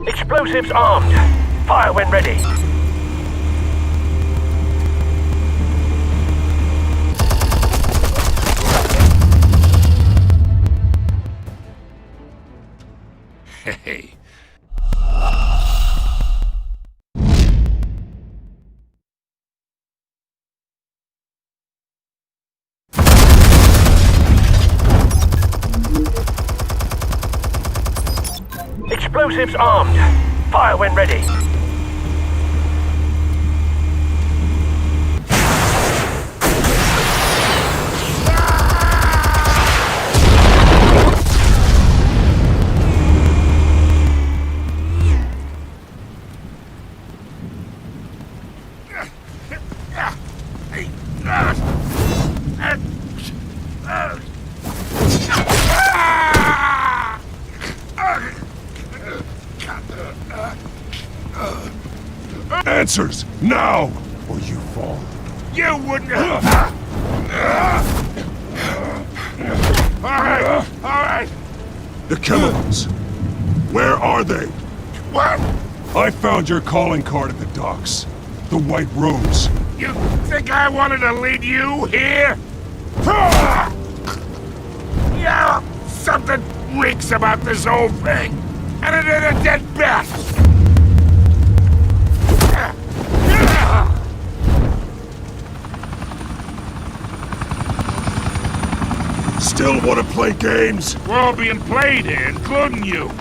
Speaker 20: Explosives armed. Fire when ready.
Speaker 12: Hey.
Speaker 20: Explosives armed. Fire when ready.
Speaker 1: Answers, now, or you fall.
Speaker 12: You wouldn't... Alright.
Speaker 1: The chemicals. Where are they?
Speaker 12: What?
Speaker 1: I found your calling card at the docks. The White Rose.
Speaker 12: You think I wanted to lead you here? Yeah, something reeks about this whole thing. And it ain't a dead bat.
Speaker 1: Still want to play games?
Speaker 12: We're all being played here, including you.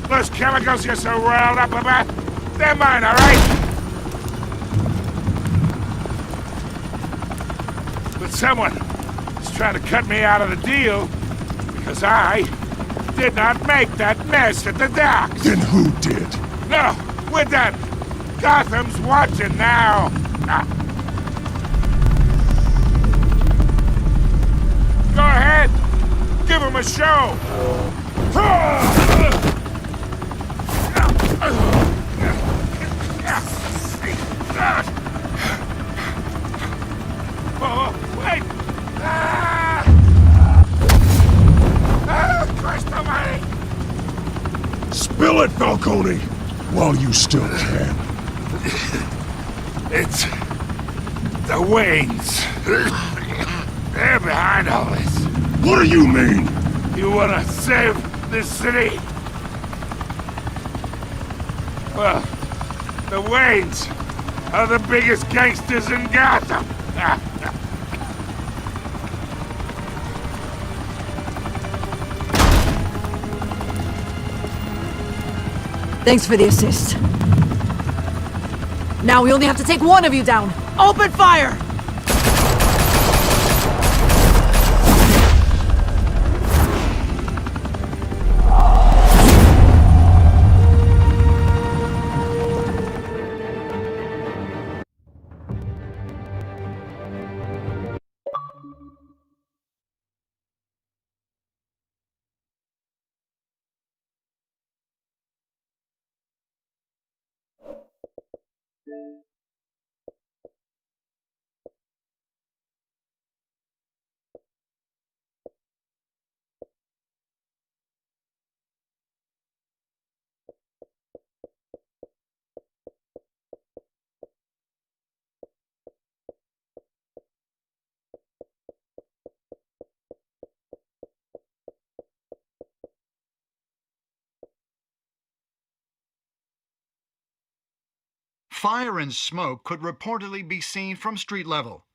Speaker 12: Those chemicals you're so riled up about, they're mine, all right? But someone is trying to cut me out of the deal because I did not make that mess at the docks.
Speaker 1: Then who did?
Speaker 12: No, we're done. Gotham's watching now. Go ahead. Give him a show. Oh, wait. Christ almighty.
Speaker 1: Spill it, Falcone, while you still can.
Speaker 12: It's the Waynes. They're behind all this.
Speaker 1: What do you mean?
Speaker 12: You wanna save this city? Well, the Waynes are the biggest gangsters in Gotham.
Speaker 18: Thanks for the assist. Now we only have to take one of you down. Open fire!
Speaker 13: Fire and smoke could reportedly be seen from street level.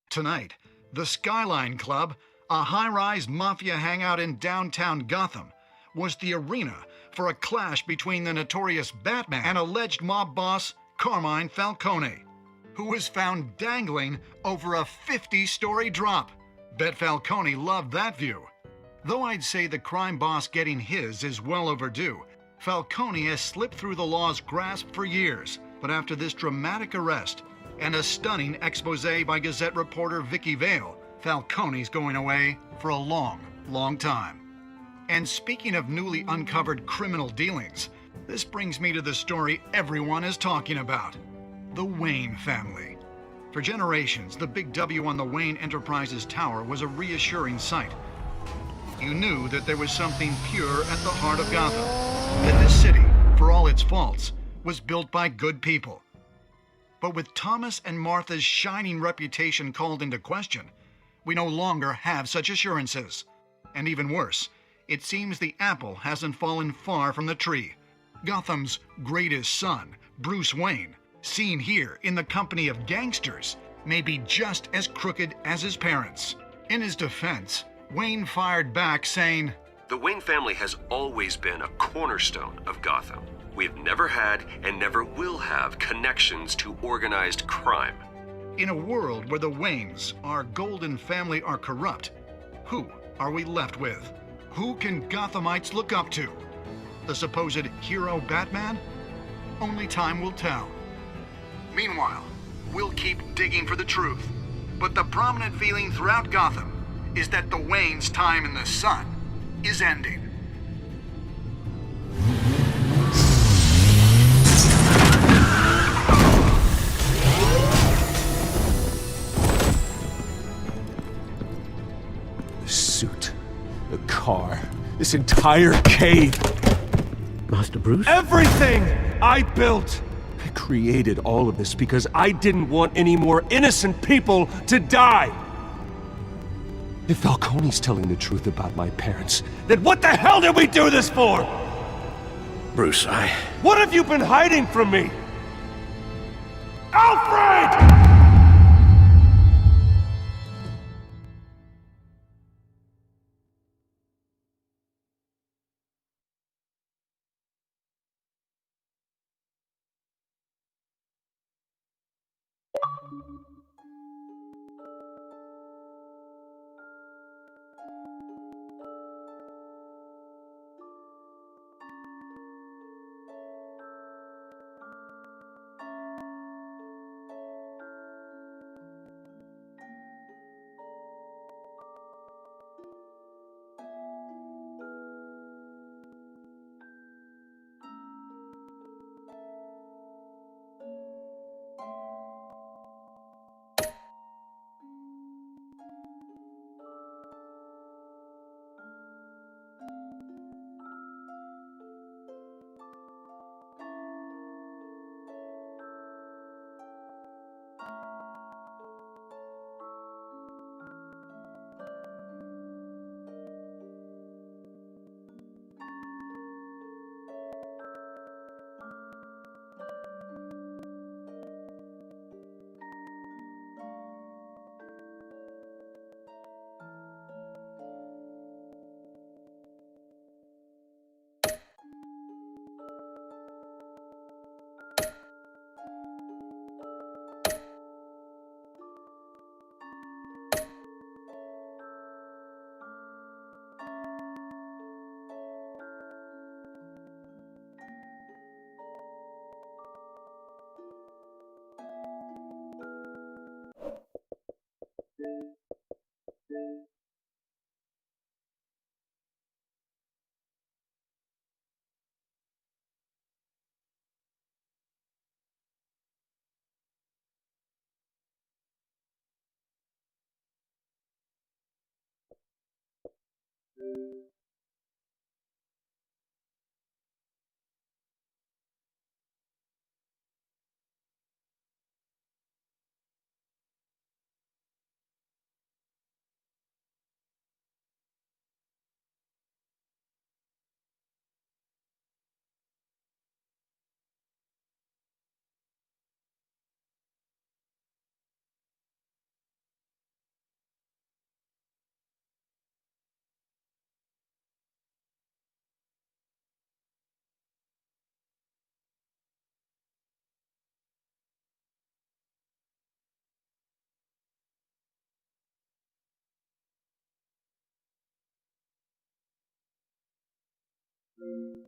Speaker 13: Tonight, the Skyline Club, a high-rise mafia hangout in downtown Gotham, was the arena for a clash between the notorious Batman and alleged mob boss Carmine Falcone, who was found dangling over a 50-story drop. Bet Falcone loved that view. Though I'd say the crime boss getting his is well overdue, Falcone has slipped through the law's grasp for years. But after this dramatic arrest and a stunning expose by Gazette reporter Vicky Vale, Falcone's going away for a long, long time. And speaking of newly uncovered criminal dealings, this brings me to the story everyone is talking about: the Wayne family. For generations, the big W on the Wayne Enterprises tower was a reassuring sight. You knew that there was something pure at the heart of Gotham, that this city, for all its faults, was built by good people. But with Thomas and Martha's shining reputation called into question, we no longer have such assurances. And even worse, it seems the apple hasn't fallen far from the tree. Gotham's greatest son, Bruce Wayne, seen here in the company of gangsters, may be just as crooked as his parents. In his defense, Wayne fired back saying,
Speaker 9: "The Wayne family has always been a cornerstone of Gotham. We have never had and never will have connections to organized crime."
Speaker 13: In a world where the Waynes, our golden family, are corrupt, who are we left with? Who can Gothamites look up to? The supposed hero Batman? Only time will tell. Meanwhile, we'll keep digging for the truth. But the prominent feeling throughout Gotham is that the Waynes' time in the sun is ending.
Speaker 1: The suit, the car, this entire cave.
Speaker 6: Master Bruce?
Speaker 1: Everything I built! I created all of this because I didn't want any more innocent people to die! If Falcone's telling the truth about my parents, then what the hell did we do this for?
Speaker 6: Bruce,
Speaker 1: What have you been hiding from me? Alfred! you